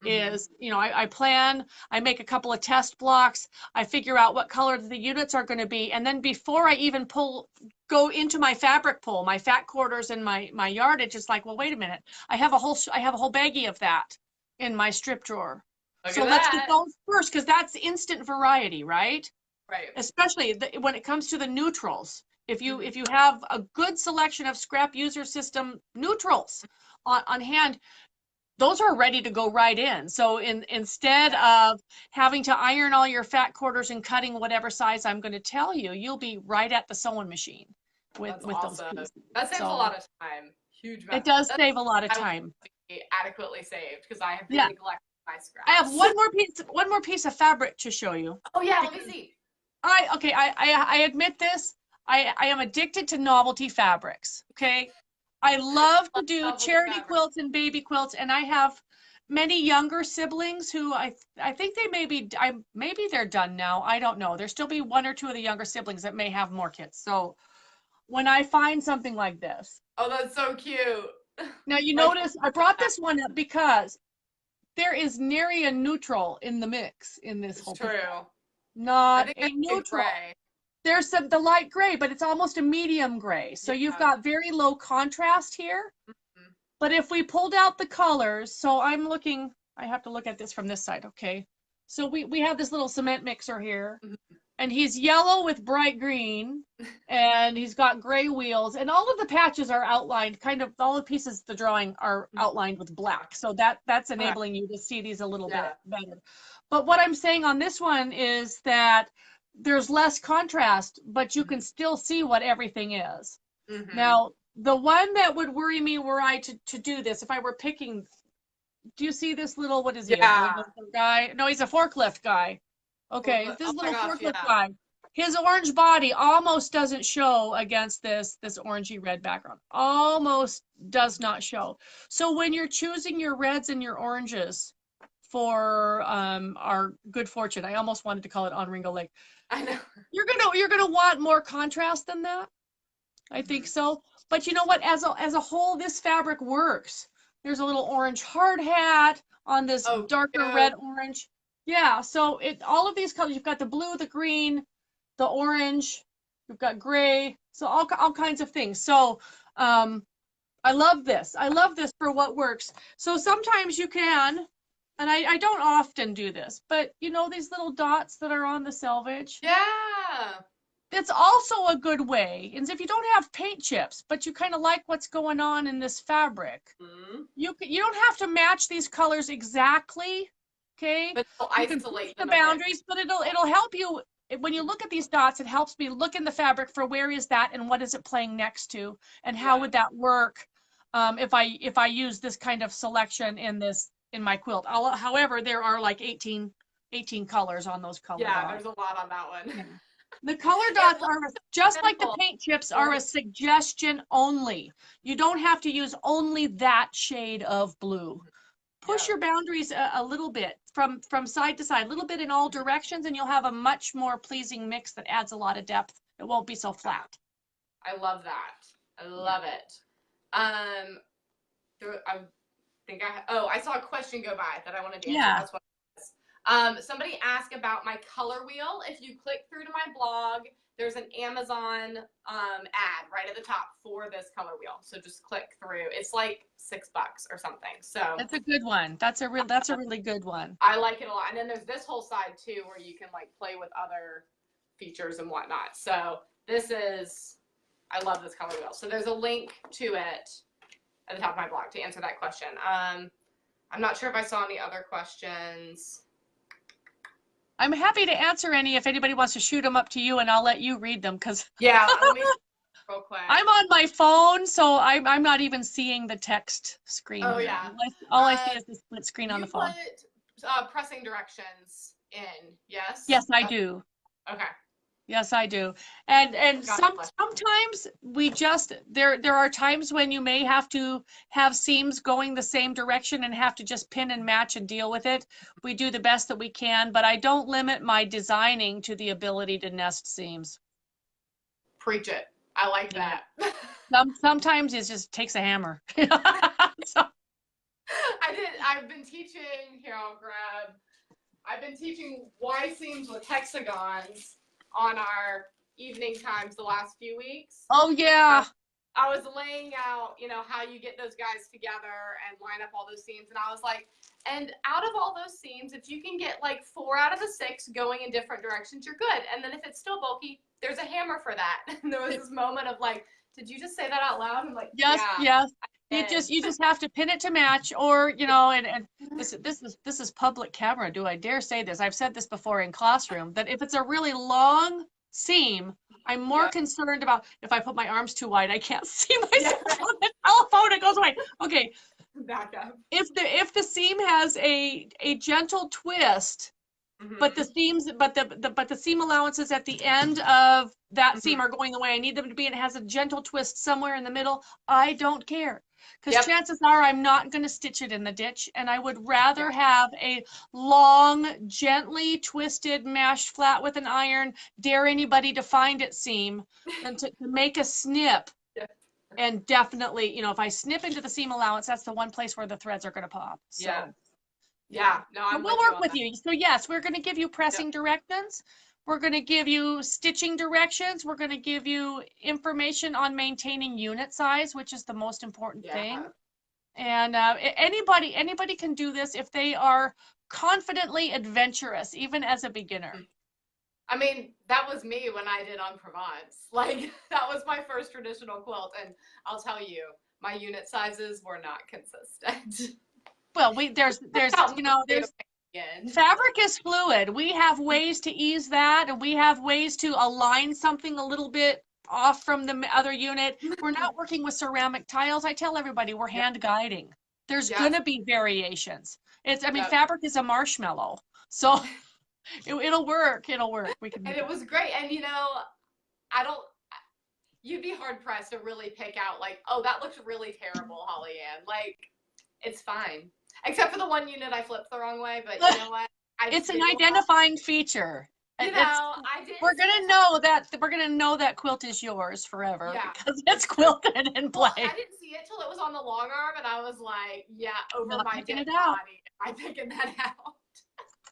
is, I make a couple of test blocks, I figure out what color the units are going to be, and then before I even go into my fabric pull, my fat quarters and my yardage, it's like, well, wait a minute, I have a whole baggie of that in my strip drawer. So let's get those first, because that's instant variety, right? Right. Especially when it comes to the neutrals. If you have a good selection of scrap user system neutrals on hand, those are ready to go right in. So instead of having to iron all your fat quarters and cutting whatever size I'm going to tell you, you'll be right at the sewing machine with those pieces. That saves a lot of time. Huge amount. It does save a lot of time. Adequately saved because I have been neglecting my scraps. I have one more piece of fabric to show you. Oh yeah, let me see. I admit this. I am addicted to novelty fabrics. Okay. I love to do charity quilts and baby quilts, and I have many younger siblings who I think they maybe they're done now. I don't know. There'll still be 1 or 2 of the younger siblings that may have more kits. So when I find something like this. Oh, that's so cute. Now you notice I brought this one up because there is nary a neutral in the mix in this whole thing. Not a neutral. There's the light gray, but it's almost a medium gray. So you've got very low contrast here. But if we pulled out the colors, so I have to look at this from this side, okay? So we have this little cement mixer here, and he's yellow with bright green, and he's got gray wheels, and all of the patches are outlined, kind of all the pieces of the drawing are outlined with black. So that's enabling you to see these a little bit better. But what I'm saying on this one is that there's less contrast, but you can still see what everything is. Now, the one that would worry me were I to do this, if I were picking, do you see this little, what is he? A guy? No, he's a forklift guy. Okay, this little forklift guy. his orange body almost doesn't show against this orangey red background. Almost does not show. So when you're choosing your reds and your oranges for our good fortune, I almost wanted to call it on Ringo Lake. I know. You're gonna want more contrast than that. I think so. But you know what? As a whole, this fabric works. There's a little orange hard hat on this darker red orange. Yeah, so all of these colors, you've got the blue, the green, the orange, you've got gray, so all kinds of things. So I love this. I love this for what works. So sometimes you can, and I don't often do this, but you know these little dots that are on the selvage? Yeah. It's also a good way. And if you don't have paint chips, but you kind of like what's going on in this fabric, you don't have to match these colors exactly, okay? But you can push the boundaries, but it'll help you when you look at these dots. It helps me look in the fabric for where is that and what is it playing next to, and how would that work if I use this kind of selection in my quilt. However, there are like 18 colors on those color dots. There's a lot on that one. Yeah. The color dots are just like the paint chips are a suggestion only. You don't have to use only that shade of blue. Push your boundaries a little bit from side to side, a little bit in all directions, and you'll have a much more pleasing mix that adds a lot of depth. It won't be so flat. I love that. I love it. I think I saw a question go by that I wanted to answer. Yeah. That's what somebody asked about my color wheel. If you click through to my blog, there's an Amazon ad right at the top for this color wheel. So just click through. It's like $6 or something. So that's a good one. That's a really good one. I like it a lot. And then there's this whole side too where you can like play with other features and whatnot. So I love this color wheel. So there's a link to it at the top of my blog to answer that question. I'm not sure if I saw any other questions. I'm happy to answer any if anybody wants to shoot them up to you, and I'll let you read them because let me real quick. I'm on my phone, so I'm not even seeing the text screen. Oh yeah. All I see is the split screen on the phone. You put pressing directions in, yes? Yes, I do. Okay. Yes, I do. And sometimes we just there are times when you may have to have seams going the same direction and have to just pin and match and deal with it. We do the best that we can, but I don't limit my designing to the ability to nest seams. Preach it. I like that. Sometimes it just takes a hammer. I've been teaching, I've been teaching Y seams with hexagons on our evening times the last few weeks. Oh yeah. I was laying out, how you get those guys together and line up all those seams. And I was like, and out of all those seams, if you can get like 4 out of the 6 going in different directions, you're good. And then if it's still bulky, there's a hammer for that. And there was this moment of like, did you just say that out loud? I'm like, yes. You just have to pin it to match, or and this is public camera. Do I dare say this? I've said this before in classroom that if it's a really long seam, I'm more concerned about if I put my arms too wide, I can't see myself on the telephone. It goes away. Okay. Back up. If the seam has a gentle twist, but the seams, but the seam allowances at the end of that seam are going the way I need them to be, and it has a gentle twist somewhere in the middle, I don't care. Because chances are I'm not going to stitch it in the ditch, and I would rather have a long, gently twisted, mashed flat with an iron, dare anybody to find it seam, than to make a snip. And definitely, if I snip into the seam allowance, that's the one place where the threads are going to pop. So. No, we'll work with you. So yes, we're going to give you pressing directions. We're going to give you stitching directions. We're going to give you information on maintaining unit size, which is the most important thing. And anybody can do this if they are confidently adventurous, even as a beginner. I mean, that was me when I did on Provence. Like, that was my first traditional quilt, and I'll tell you, my unit sizes were not consistent. Well, there's fabric is fluid. We have ways to ease that, and we have ways to align something a little bit off from the other unit. We're not working with ceramic tiles. I tell everybody we're hand guiding. There's gonna be variations. Fabric is a marshmallow. So It'll work. It'll work. We can And make it it. was great. And I don't, you'd be hard pressed to really pick out like, oh, that looks really terrible, Holly Ann. Like, it's fine. Except for the one unit I flipped the wrong way, but you know what? I It's just an giggle about identifying feature. it. It's I we're didn't see gonna it. know that that quilt is yours forever Yeah, because it's it's true. quilted in Well, I place. didn't see it till it was on the long arm, and I was like, yeah, over Not my picking dead it out. body. Am I picking that out?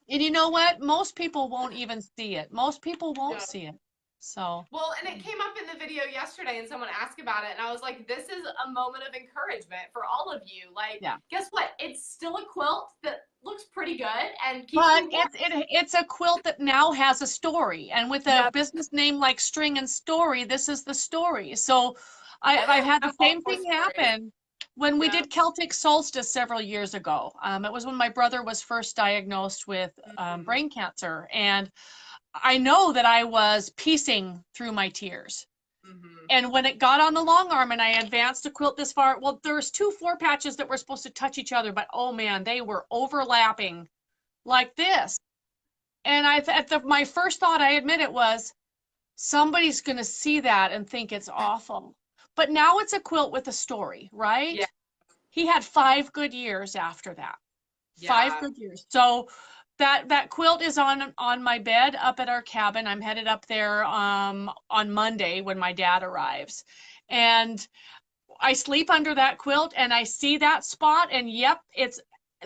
And you know what? Most people won't even see it. Most people won't Yeah. see it. So, Well, and it came up in the video yesterday, and someone asked about it, and I was like, this is a moment of encouragement for all of you. Like, yeah. guess what? It's still a quilt that looks pretty good and keeps But me warm. it's a quilt that now has a story, and with a Yep. business name like String and Story, this is the story. So, I've had the I'm all same for thing stories. happen when we Yeah. did Celtic Solstice several years ago. It was when my brother was first diagnosed with Mm-hmm. brain cancer, and I know that I was piecing through my tears. Mm-hmm. And when it got on the long arm and I advanced the quilt this far, well, there's two floor patches that were supposed to touch each other, but oh man, they were overlapping like this. And my first thought, I admit it, was somebody's going to see that and think it's awful. But now it's a quilt with a story, right? Yeah. He had 5 good years after that. Five Yeah. good years. So that quilt is on my bed up at our cabin. I'm headed up there on Monday when my dad arrives. And I sleep under that quilt and I see that spot, and yep,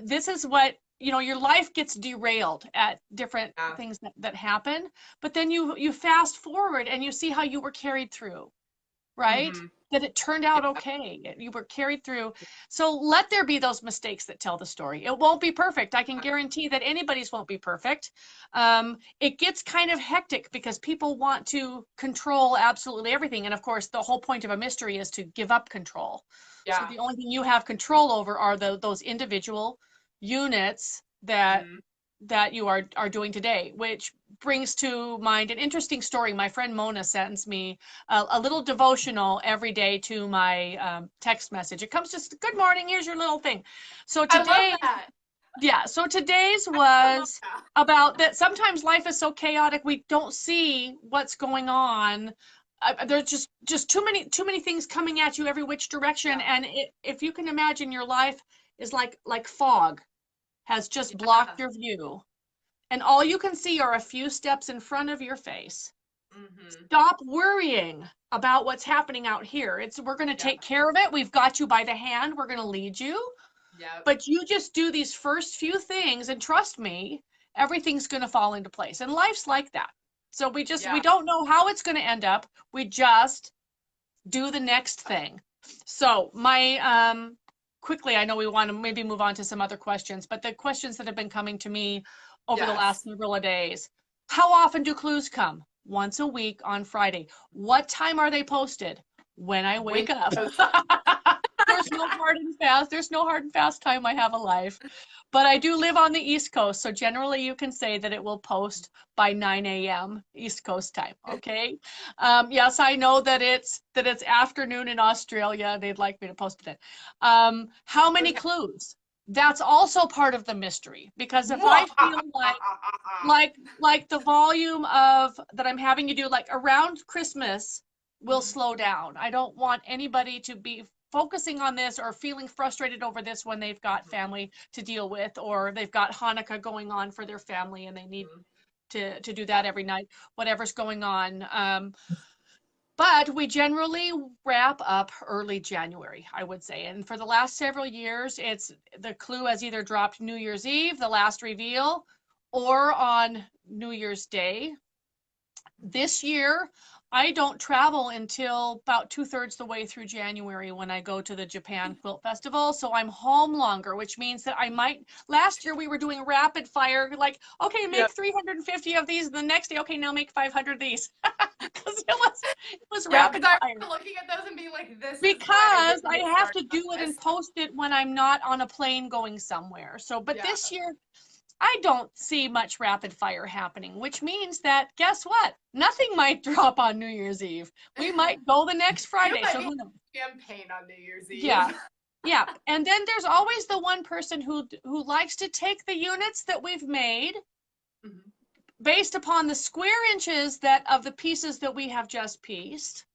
this is what, your life gets derailed at different Yeah. things that happen, but then you fast forward and you see how you were carried through, right? Mm-hmm. That it turned out Yeah. okay. You were carried through. So let there be those mistakes that tell the story. It won't be perfect. I can guarantee that anybody's won't be perfect. It gets kind of hectic because people want to control absolutely everything. And of course, the whole point of a mystery is to give up control. So Yeah. the only thing you have control over are those individual units that Mm-hmm. that you are doing today, which brings to mind an interesting story. My friend Mona sends me a little devotional every day to my text message. It comes just, good morning, here's your little thing. So I love today, that. yeah, so today's I love was that. about that sometimes life is so chaotic we don't see what's going on. There's just too many things coming at you every which direction, Yeah. and if you can imagine, your life is like fog has just Yeah. blocked your view, and all you can see are a few steps in front of your face. Mm-hmm. Stop worrying about what's happening out here. We're going to Yeah. take care of it. We've got you by the hand. We're going to lead you. Yep. But you just do these first few things, and trust me, everything's going to fall into place. And life's like that. So we Yeah. don't know how it's going to end up. We just do the next thing. So quickly, I know we want to maybe move on to some other questions, but the questions that have been coming to me over the last Yes. several days. How often do clues come? Once a week on Friday. What time are they posted? When I wake up. There's no hard and fast. There's no hard and fast time I have a life. But I do live on the East Coast, so generally you can say that it will post by 9 a.m. East Coast time. Okay. Yes, I know that it's afternoon in Australia. They'd like me to post it then. How many Okay. clues? That's also part of the mystery, because if I feel like the volume of that I'm having you do, like around Christmas, will slow down. I don't want anybody to be focusing on this or feeling frustrated over this when they've got family to deal with, or they've got Hanukkah going on for their family and they need to do that every night, whatever's going on. But we generally wrap up early January, I would say. And for the last several years, the clue has either dropped New Year's Eve, the last reveal, or on New Year's Day. This year, I don't travel until about 2/3 the way through January when I go to the Japan Quilt Festival. So I'm home longer, which means that last year we were doing rapid fire, like, okay, Yeah. make 350 of these. The next day, okay, now make 500 of these. Because it was Yeah, rapid because I fire. remember looking at those and being like, this is why I Because didn't I get have started to on do it this. and post it when I'm not on a plane going somewhere. So, but Yeah. this year, I don't see much rapid fire happening, which means that, guess what? Nothing might drop on New Year's Eve. We might go the next You Friday. might So be who knows? champagne on New Year's Eve. Yeah. Yeah. And then there's always the one person who likes to take the units that we've made Mhm. based upon the square inches of the pieces that we have just pieced,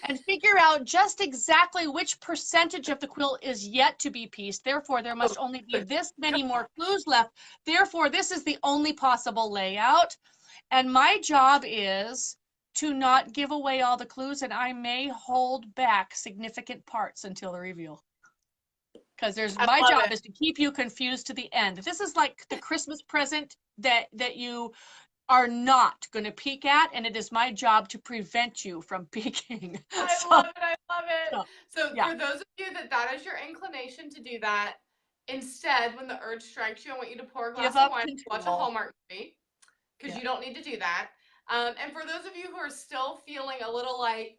and figure out just exactly which percentage of the quilt is yet to be pieced. Therefore, there must only be this many more clues left. Therefore, this is the only possible layout. And my job is to not give away all the clues, and I may hold back significant parts until the reveal. Because my job is to keep you confused to the end. This is like the Christmas present that you are not going to peek at, and it is my job to prevent you from peeking. I love it. I love it. So yeah. for those of you that is your inclination to do that, instead, when the urge strikes you, I want you to pour a glass of wine and watch a Hallmark movie, because you don't need to do that. And for those of you who are still feeling a little like,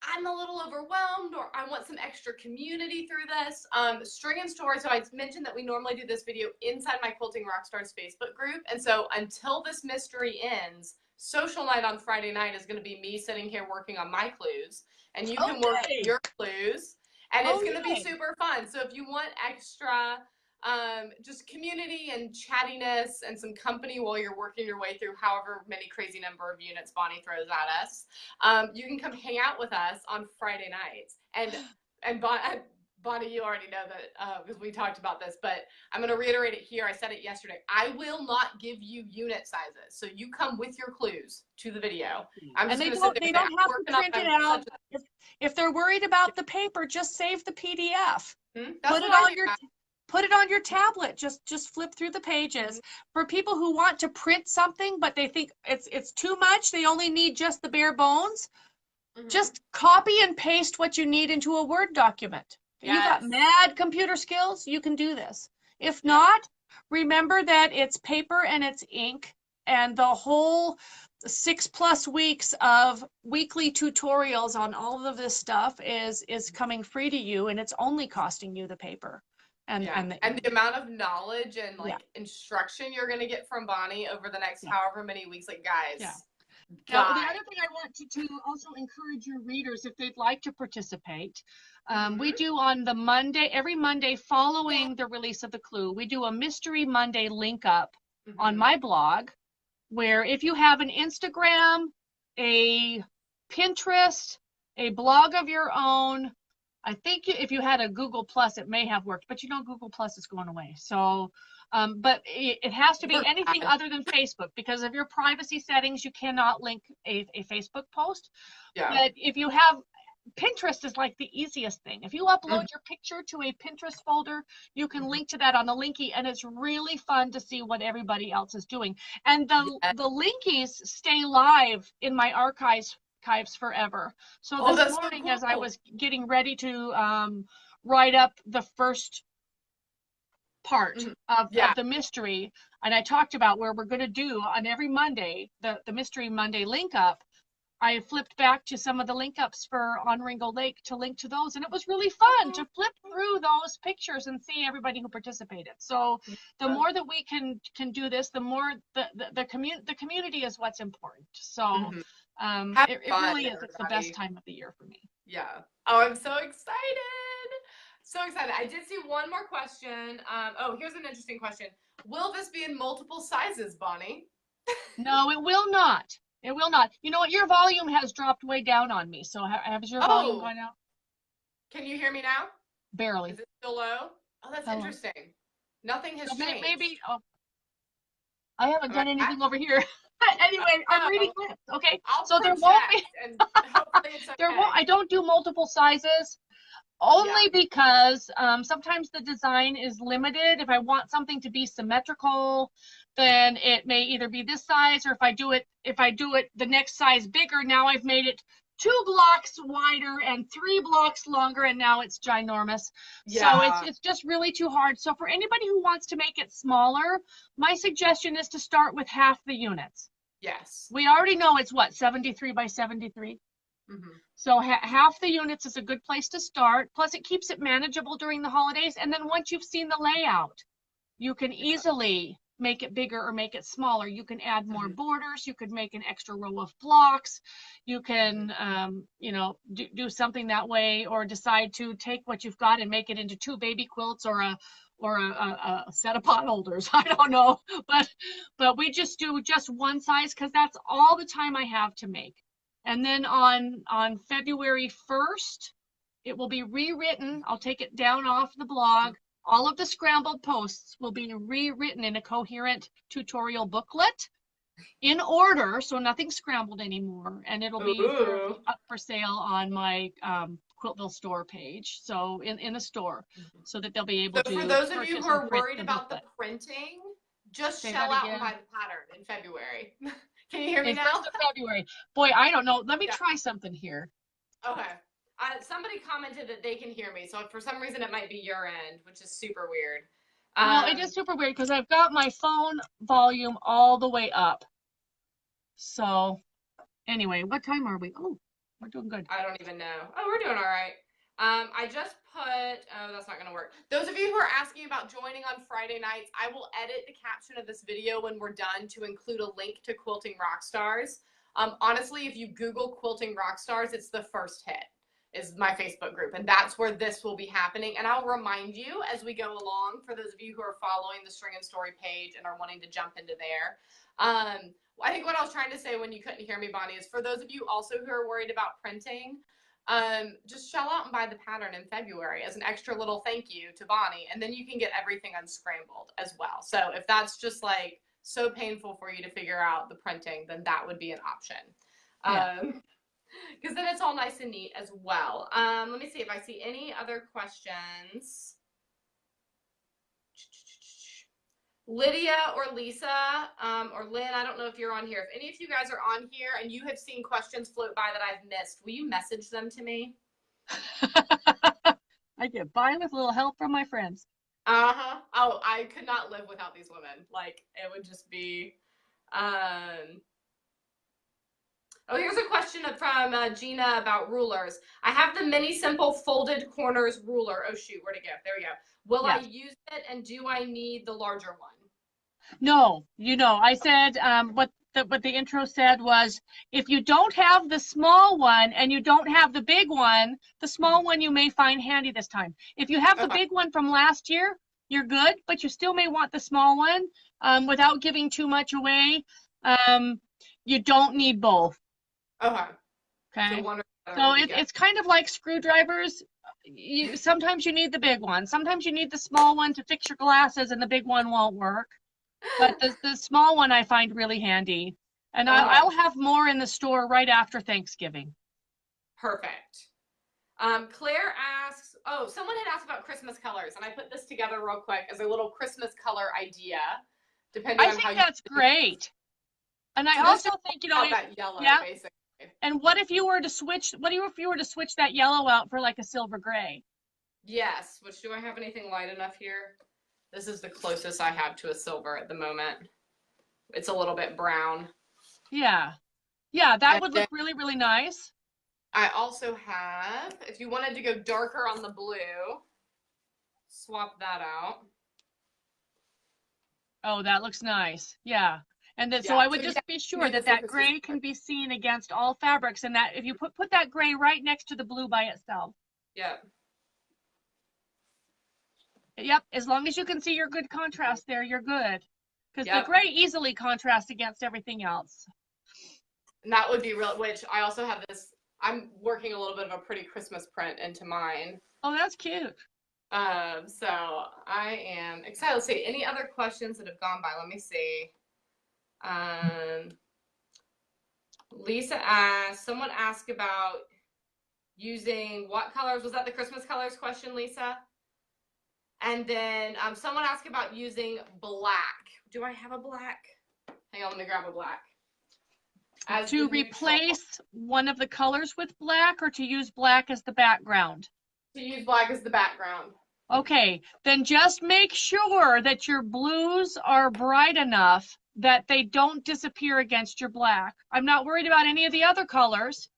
I'm a little overwhelmed, or I want some extra community through this, String and Story. So I mentioned that we normally do this video inside my Quilting Rockstars Facebook group. And so until this mystery ends, social night on Friday night is going to be me sitting here working on my clues, and you can work your clues, and it's going to be super fun. So if you want extra just community and chattiness and some company while you're working your way through however many crazy number of units Bonnie throws at us, you can come hang out with us on Friday nights. And Bonnie, you already know that because we talked about this, but I'm going to reiterate it here. I said it yesterday. I will not give you unit sizes, so you come with your clues to the video. They don't have to print it out. If they're worried about the paper, just save the PDF. Put it on your tablet. Just flip through the pages. For people who want to print something, but they think it's too much, they only need just the bare bones, just copy and paste what you need into a Word document. Yes. You got mad computer skills, you can do this. If not, remember that it's paper and it's ink, and the whole 6+ weeks of weekly tutorials on all of this stuff is coming free to you, and it's only costing you the paper. And the amount of knowledge and instruction you're going to get from Bonnie over the next however many weeks, like guys. Yeah. Now, the other thing I want to also encourage your readers, if they'd like to participate, we do on the Monday, every Monday following the release of the clue, we do a Mystery Monday link up on my blog, where if you have an Instagram, a Pinterest, a blog of your own, I think if you had a Google Plus, it may have worked, but Google Plus is going away. So, but it has to be anything other than Facebook, because of your privacy settings, you cannot link a Facebook post. Yeah. But if you have, Pinterest is like the easiest thing. If you upload your picture to a Pinterest folder, you can link to that on the Linky, and it's really fun to see what everybody else is doing. And the Linkies stay live in my archives forever. So this morning, so cool, as I was getting ready to write up the first part of the mystery, and I talked about where we're going to do on every Monday the Mystery Monday link up, I flipped back to some of the link ups for on Ringo Lake to link to those, and it was really fun to flip through those pictures and see everybody who participated. So the more that we can do this, the more the community is what's important. So it really is. It's the best time of the year for me. Yeah. Oh, I'm so excited. So excited. I did see one more question. Here's an interesting question. Will this be in multiple sizes, Bonnie? No, it will not. It will not. You know what? Your volume has dropped way down on me. So has your volume gone out? Can you hear me now? Barely. Is it still low? Oh, that's interesting. Nothing has changed. Maybe. I haven't done anything over here. Anyway, I'm reading lips. Okay. So there won't be. And hopefully it's okay. I don't do multiple sizes. Only because sometimes the design is limited. If I want something to be symmetrical, then it may either be this size, or if I do it the next size bigger, now I've made it 2 blocks wider and 3 blocks longer, and now it's ginormous. Yeah. So it's just really too hard. So for anybody who wants to make it smaller, my suggestion is to start with half the units. Yes. We already know it's what, 73 by 73? So half the units is a good place to start. Plus, it keeps it manageable during the holidays. And then once you've seen the layout, you can easily make it bigger or make it smaller. You can add more borders. You could make an extra row of blocks. You can, do something that way, or decide to take what you've got and make it into 2 baby quilts, or or a set of pot holders. I don't know, but we just do just one size because that's all the time I have to make. And then on February 1st, it will be rewritten. I'll take it down off the blog. All of the scrambled posts will be rewritten in a coherent tutorial booklet in order, so nothing's scrambled anymore, and it'll be up for sale on my Quiltville store page, so in the store, so that they'll be able to. For those of you who are worried about the printing, just shell out and buy the pattern in February. Can you hear me now? 1st of February. Boy, I don't know. Let me try something here. Okay. Somebody commented that they can hear me, so for some reason it might be your end, which is super weird. Well, it is super weird because I've got my phone volume all the way up. So, anyway, what time are we? Oh, we're doing good. I don't even know. Oh, we're doing all right. I just put, oh, that's not going to work. Those of you who are asking about joining on Friday nights, I will edit the caption of this video when we're done to include a link to Quilting Rockstars. Honestly, if you Google Quilting Rockstars, it's the first hit, is my Facebook group, and that's where this will be happening. And I'll remind you as we go along, for those of you who are following the String and Story page and are wanting to jump into there. I think what I was trying to say when you couldn't hear me, Bonnie, is for those of you also who are worried about printing, just shell out and buy the pattern in February as an extra little thank you to Bonnie, and then you can get everything unscrambled as well. So if that's just like so painful for you to figure out the printing, then that would be an option. Because then it's all nice and neat as well. Let me see if I see any other questions. Lydia or Lisa or Lynn, I don't know if you're on here. If any of you guys are on here and you have seen questions float by that I've missed, will you message them to me? I get by with a little help from my friends. Uh-huh. Oh, I could not live without these women. Like, it would just be... Oh, here's a question from Gina about rulers. I have the Mini Simple Folded Corners ruler. Oh, shoot, where'd it go? There we go. Will I use it, and do I need the larger one? No, I said what the intro said was, if you don't have the small one and you don't have the big one, the small one you may find handy this time. If you have the big one from last year, you're good, but you still may want the small one without giving too much away. You don't need both. Okay. So it's kind of like screwdrivers. Sometimes you need the big one. Sometimes you need the small one to fix your glasses, and the big one won't work. But the small one I find really handy. And I'll have more in the store right after Thanksgiving. Perfect. Claire asks, oh, someone had asked about Christmas colors, and I put this together real quick as a little Christmas color idea. I think that's great. And I also think, that yellow, basically. And what if you were to switch that yellow out for like a silver gray? Yes, which, do I have anything light enough here? This is the closest I have to a silver at the moment. It's a little bit brown. Yeah. Yeah, that would look really, really nice. I also have, if you wanted to go darker on the blue, swap that out. Oh, that looks nice. Yeah. And then, so I would just be sure that gray can be seen against all fabrics, and that if you put that gray right next to the blue by itself. Yep. Yep. As long as you can see your good contrast there, you're good. Because the gray easily contrasts against everything else. And that would be real, which I also have this, I'm working a little bit of a pretty Christmas print into mine. Oh, that's cute. So I am excited. Let's see, any other questions that have gone by? Let me see. Lisa asked, someone asked about using what colors? Was that the Christmas colors question, Lisa? And then someone asked about using black. Do I have a black? Hang on, let me grab a black. To replace one of the colors with black, or to use black as the background? To use black as the background. Okay, then just make sure that your blues are bright enough that they don't disappear against your black. I'm not worried about any of the other colors,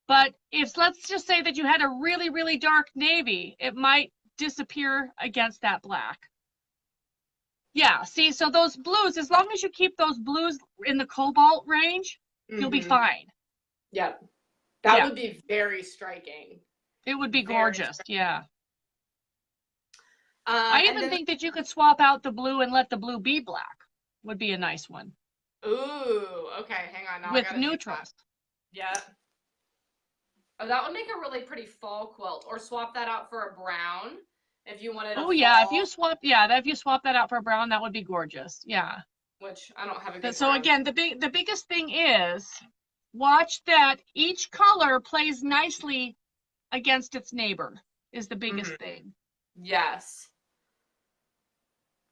but let's just say that you had a really, really dark navy, it might disappear against that black. Yeah, see, so those blues, as long as you keep those blues in the cobalt range, you'll be fine. Yep. That would be very striking. It would be gorgeous, yeah. I And even then, think that you could swap out the blue and let the blue be black. Would be a nice one. ooh, okay, hang on. Now I With gotta do that. neutrals. Yeah. Oh, that would make a really pretty fall quilt. Or swap that out for a brown if you wanted a Oh yeah, if you fall, swap, that out for brown, that would be gorgeous. Yeah. which I don't have a good So brown. again, the biggest thing is watch that each color plays nicely against its neighbor is the biggest Mhm. thing. Yes.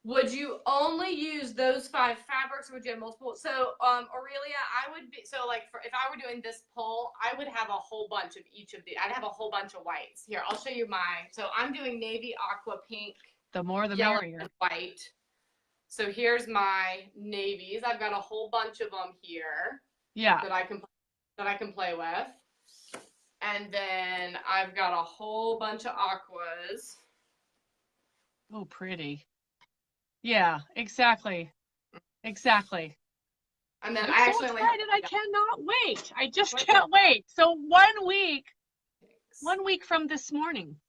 Would you only use those 5 fabrics, or would you have multiple? So, Aurelia, I would be so like if I were doing this poll, I would have a whole bunch of each of the. I'd have a whole bunch of whites. Here, I'll show you mine. So I'm doing navy, aqua, pink, The more the yellow, merrier. and white. So here's my navies. I've got a whole bunch of them here Yeah. that I can play with, and then I've got a whole bunch of aquas. Oh, pretty. Yeah, exactly. Exactly. And then I'm I so actually only have excited. I cannot wait. I just like can't wait. So 1 week from this morning.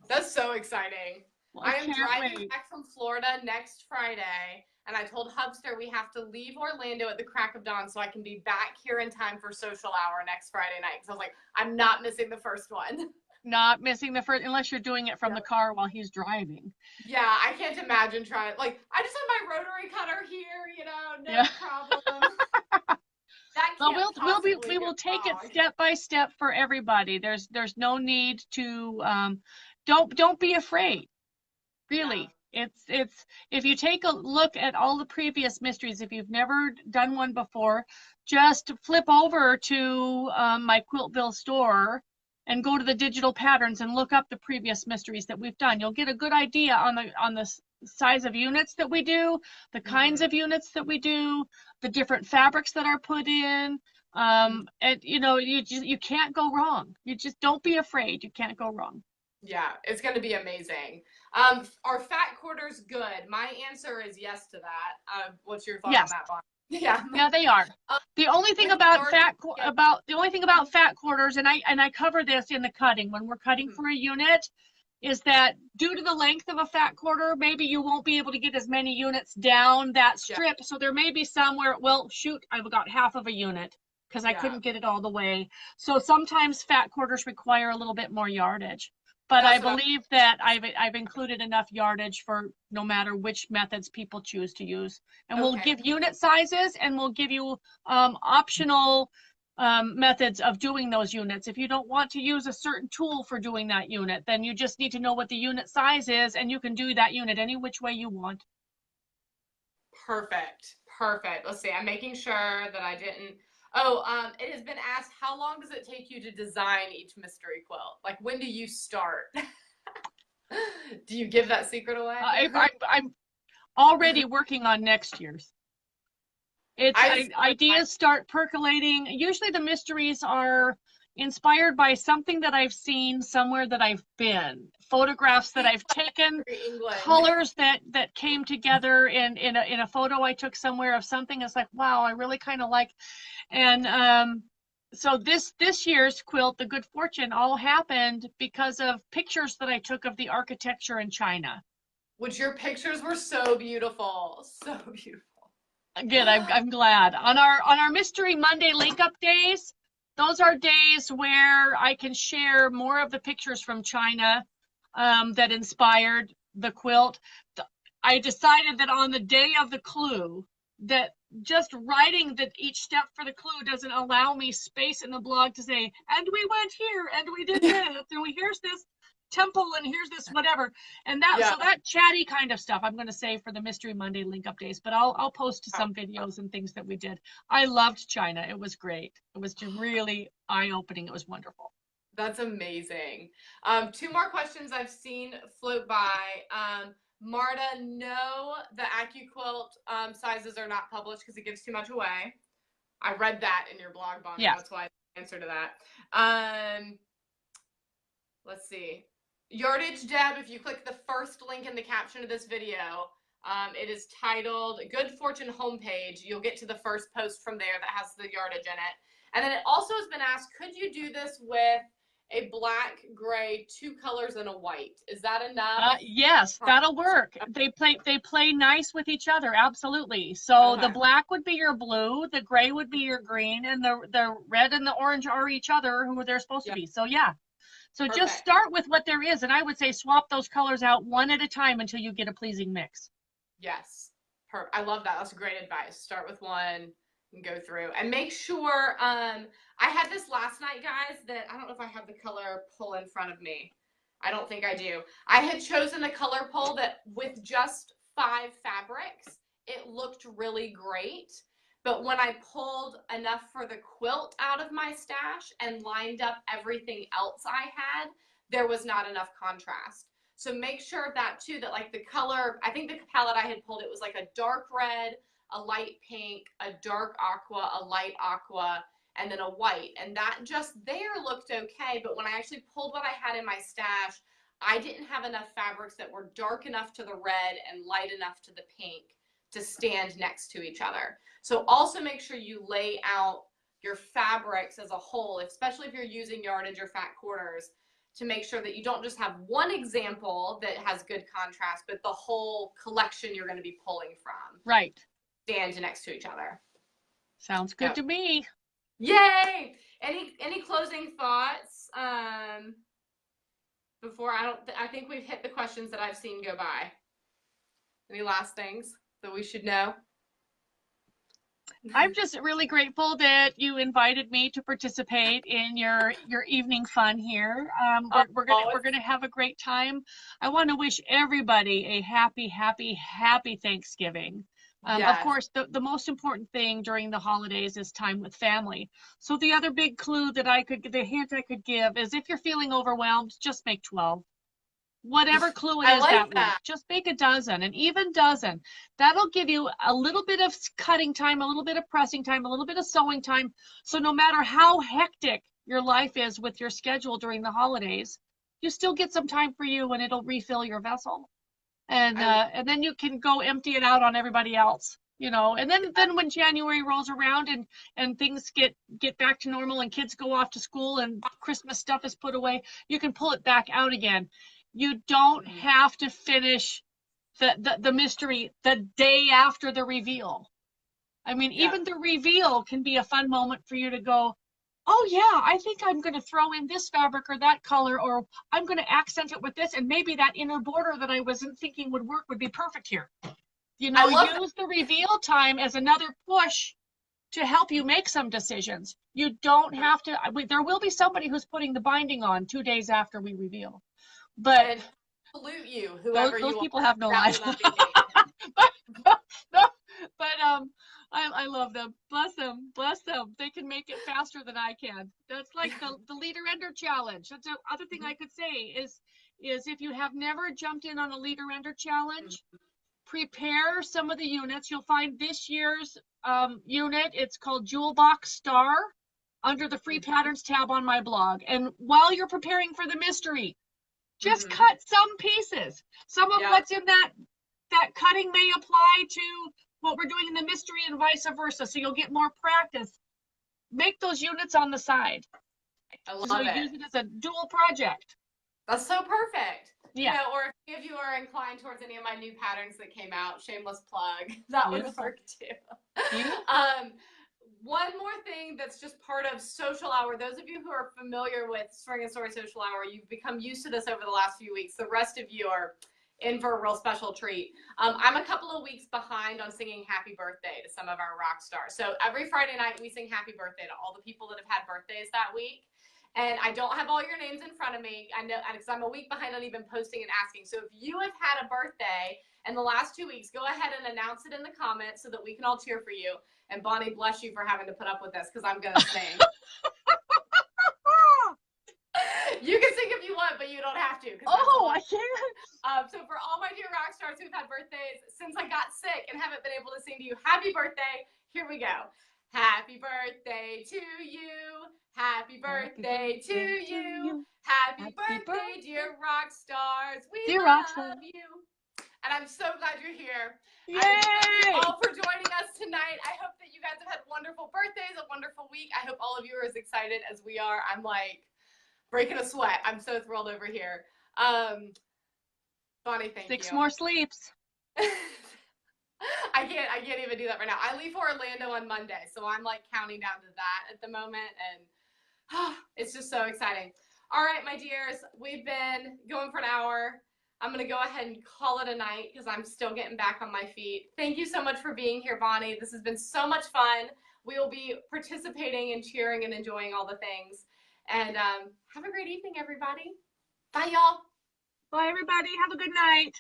That's so exciting. Well, I I am can't driving wait. back from Florida next Friday, and I told Hubster we have to leave Orlando at the crack of dawn so I can be back here in time for social hour next Friday night. Because I was like, I'm not missing the first one. Not missing the first, unless you're doing it from Yeah. the car while he's driving. Yeah, I can't imagine trying. Like, I just have my rotary cutter here, no Yeah. problem. That Well, can't possibly we go will take it wrong. step by step for everybody. There's no need to don't be afraid. Really. It's if you take a look at all the previous mysteries, if you've never done one before, just flip over to my Quiltville store and go to the digital patterns and look up the previous mysteries that we've done. You'll get a good idea on the size of units that we do, the kinds of units that we do, the different fabrics that are put in. And you can't go wrong. You just don't be afraid. You can't go wrong. Yeah, it's going to be amazing. Are fat quarters good? My answer is yes to that. What's your thought on Yes. that, Bonnie? Yeah. Yeah, they are. The only thing about fat quarters, and I cover this in the cutting when we're cutting for a unit, is that due to the length of a fat quarter, maybe you won't be able to get as many units down that strip. So there may be somewhere, well, shoot, I've got half of a unit because I couldn't get it all the way. So sometimes fat quarters require a little bit more yardage. But I believe that I've included enough yardage for no matter which methods people choose to use. And we'll give unit sizes, and we'll give you optional methods of doing those units. If you don't want to use a certain tool for doing that unit, then you just need to know what the unit size is, and you can do that unit any which way you want. Perfect. Perfect. Let's see. I'm making sure that I didn't. Oh, it has been asked, how long does it take you to design each mystery quilt? Like, when do you start? Do you give that secret away? I'm already working on next year's. Ideas start percolating. Usually the mysteries are inspired by something that I've seen somewhere that I've been, photographs that I've taken, colors that came together in a photo I took somewhere of something. It's like, wow, I really kind of like. And so this year's quilt, the Good Fortune, all happened because of pictures that I took of the architecture in China. Which your pictures were so beautiful. So beautiful. Good, I'm glad. On our Mystery Monday link up days, those are days where I can share more of the pictures from China that inspired the quilt. I decided that on the day of the clue, that just writing that each step for the clue doesn't allow me space in the blog to say, and we went here, and we did this, and here's this temple, and here's this whatever, and so that chatty kind of stuff I'm going to save for the Mystery Monday link up days, but I'll post some videos and things that we did. I loved China. It was great. It was just really eye-opening. It was wonderful. That's amazing. 2 more questions I've seen float by. Marta, no, the AccuQuilt sizes are not published because it gives too much away. I read that in your blog, Bonnie. Yes. That's why I answer to that. Let's see. Yardage, Deb, if you click the first link in the caption of this video, it is titled Good Fortune Homepage. You'll get to the first post from there that has the yardage in it. And then it also has been asked, could you do this with a black, gray, 2 colors, and a white. Is that enough? Yes, that'll work. They play nice with each other, absolutely. So the Okay. black would be your blue, the gray would be your green, and the red and the orange are each other who they're supposed to Yep. be. So yeah. So just Perfect. start with what there is, and I would say swap those colors out one at a time until you get a pleasing mix. Yes. I love that. That's great advice. Start with one and go through. And make sure, I had this last night, guys, that I don't know if I have the color pull in front of me. I don't think I do. I had chosen the color pull that with just 5 fabrics, it looked really great. But when I pulled enough for the quilt out of my stash and lined up everything else I had, there was not enough contrast. So make sure of that too, that like the color, I think the palette I had pulled, it was like a dark red, a light pink, a dark aqua, a light aqua, and then a white. And that just there looked okay. But when I actually pulled what I had in my stash, I didn't have enough fabrics that were dark enough to the red and light enough to the pink to stand next to each other. So also make sure you lay out your fabrics as a whole, especially if you're using yardage or fat quarters, to make sure that you don't just have one example that has good contrast, but the whole collection you're going to be pulling from. Right. Stand next to each other. Sounds good to me. Yay! Any closing thoughts? Before I think we've hit the questions that I've seen go by. Any last things that we should know? I'm just really grateful that you invited me to participate in your evening fun here. We're gonna have a great time. I want to wish everybody a happy Thanksgiving. Of course, the most important thing during the holidays is time with family. So the other big clue that the hint I could give is if you're feeling overwhelmed, just make 12. Whatever clue it is that week, just make a dozen, an even dozen. That'll give you a little bit of cutting time, a little bit of pressing time, a little bit of sewing time. So no matter how hectic your life is with your schedule during the holidays, you still get some time for you and it'll refill your vessel. And then you can go empty it out on everybody else, you know. And then when January rolls around and things get back to normal and kids go off to school and Christmas stuff is put away, you can pull it back out again. You don't have to finish the mystery the day after the reveal. I mean, even the reveal can be a fun moment for you to go, oh yeah, I think I'm going to throw in this fabric or that color, or I'm going to accent it with this, and maybe that inner border that I wasn't thinking would work would be perfect here. You know, use the reveal time as another push to help you make some decisions. You don't have to, there will be somebody who's putting the binding on 2 days after we reveal. But and salute you, whoever those you people are. Have no lives. I love them. Bless them. They can make it faster than I can. That's like the leader ender challenge. That's the other thing I could say is if you have never jumped in on a leader ender challenge, prepare some of the units. You'll find this year's unit. It's called Jewel Box Star under the free patterns tab on my blog. And while you're preparing for the mystery, just cut some pieces. Some of what's in that cutting may apply to what we're doing in the mystery and vice versa. So you'll get more practice. Make those units on the side. I love it. Use it as a dual project. That's so perfect. Yeah. You know, or if any of you are inclined towards any of my new patterns that came out, shameless plug, that would work too. One more thing that's just part of social hour. Those of you who are familiar with Spring and Story Social Hour, you've become used to this over the last few weeks. The rest of you are in for a real special treat. I'm a couple of weeks behind on singing happy birthday to some of our rock stars. So every Friday night we sing happy birthday to all the people that have had birthdays that week. And I don't have all your names in front of me. I know because I'm a week behind on even posting and asking. So if you have had a birthday in the last 2 weeks, go ahead and announce it in the comments so that we can all cheer for you. And Bonnie, bless you for having to put up with this because I'm going to sing. You can sing if you want, but you don't have to. Oh, I can't. So for all my dear rock stars who've had birthdays since I got sick and haven't been able to sing to you, happy birthday. Here we go. Happy birthday to you. Happy birthday to you. Happy birthday, dear rock stars. We love you. And I'm so glad you're here. Yay! Thank you all for joining us tonight. I hope that you guys have had wonderful birthdays, a wonderful week. I hope all of you are as excited as we are. I'm like breaking a sweat. I'm so thrilled over here. Bonnie, thank you. 6 more sleeps. I can't even do that right now. I leave for Orlando on Monday, so I'm like counting down to that at the moment, and it's just so exciting. All right, my dears, we've been going for an hour. I'm gonna go ahead and call it a night because I'm still getting back on my feet. Thank you so much for being here, Bonnie. This has been so much fun. We will be participating and cheering and enjoying all the things. And have a great evening, everybody. Bye, y'all. Bye, everybody. Have a good night.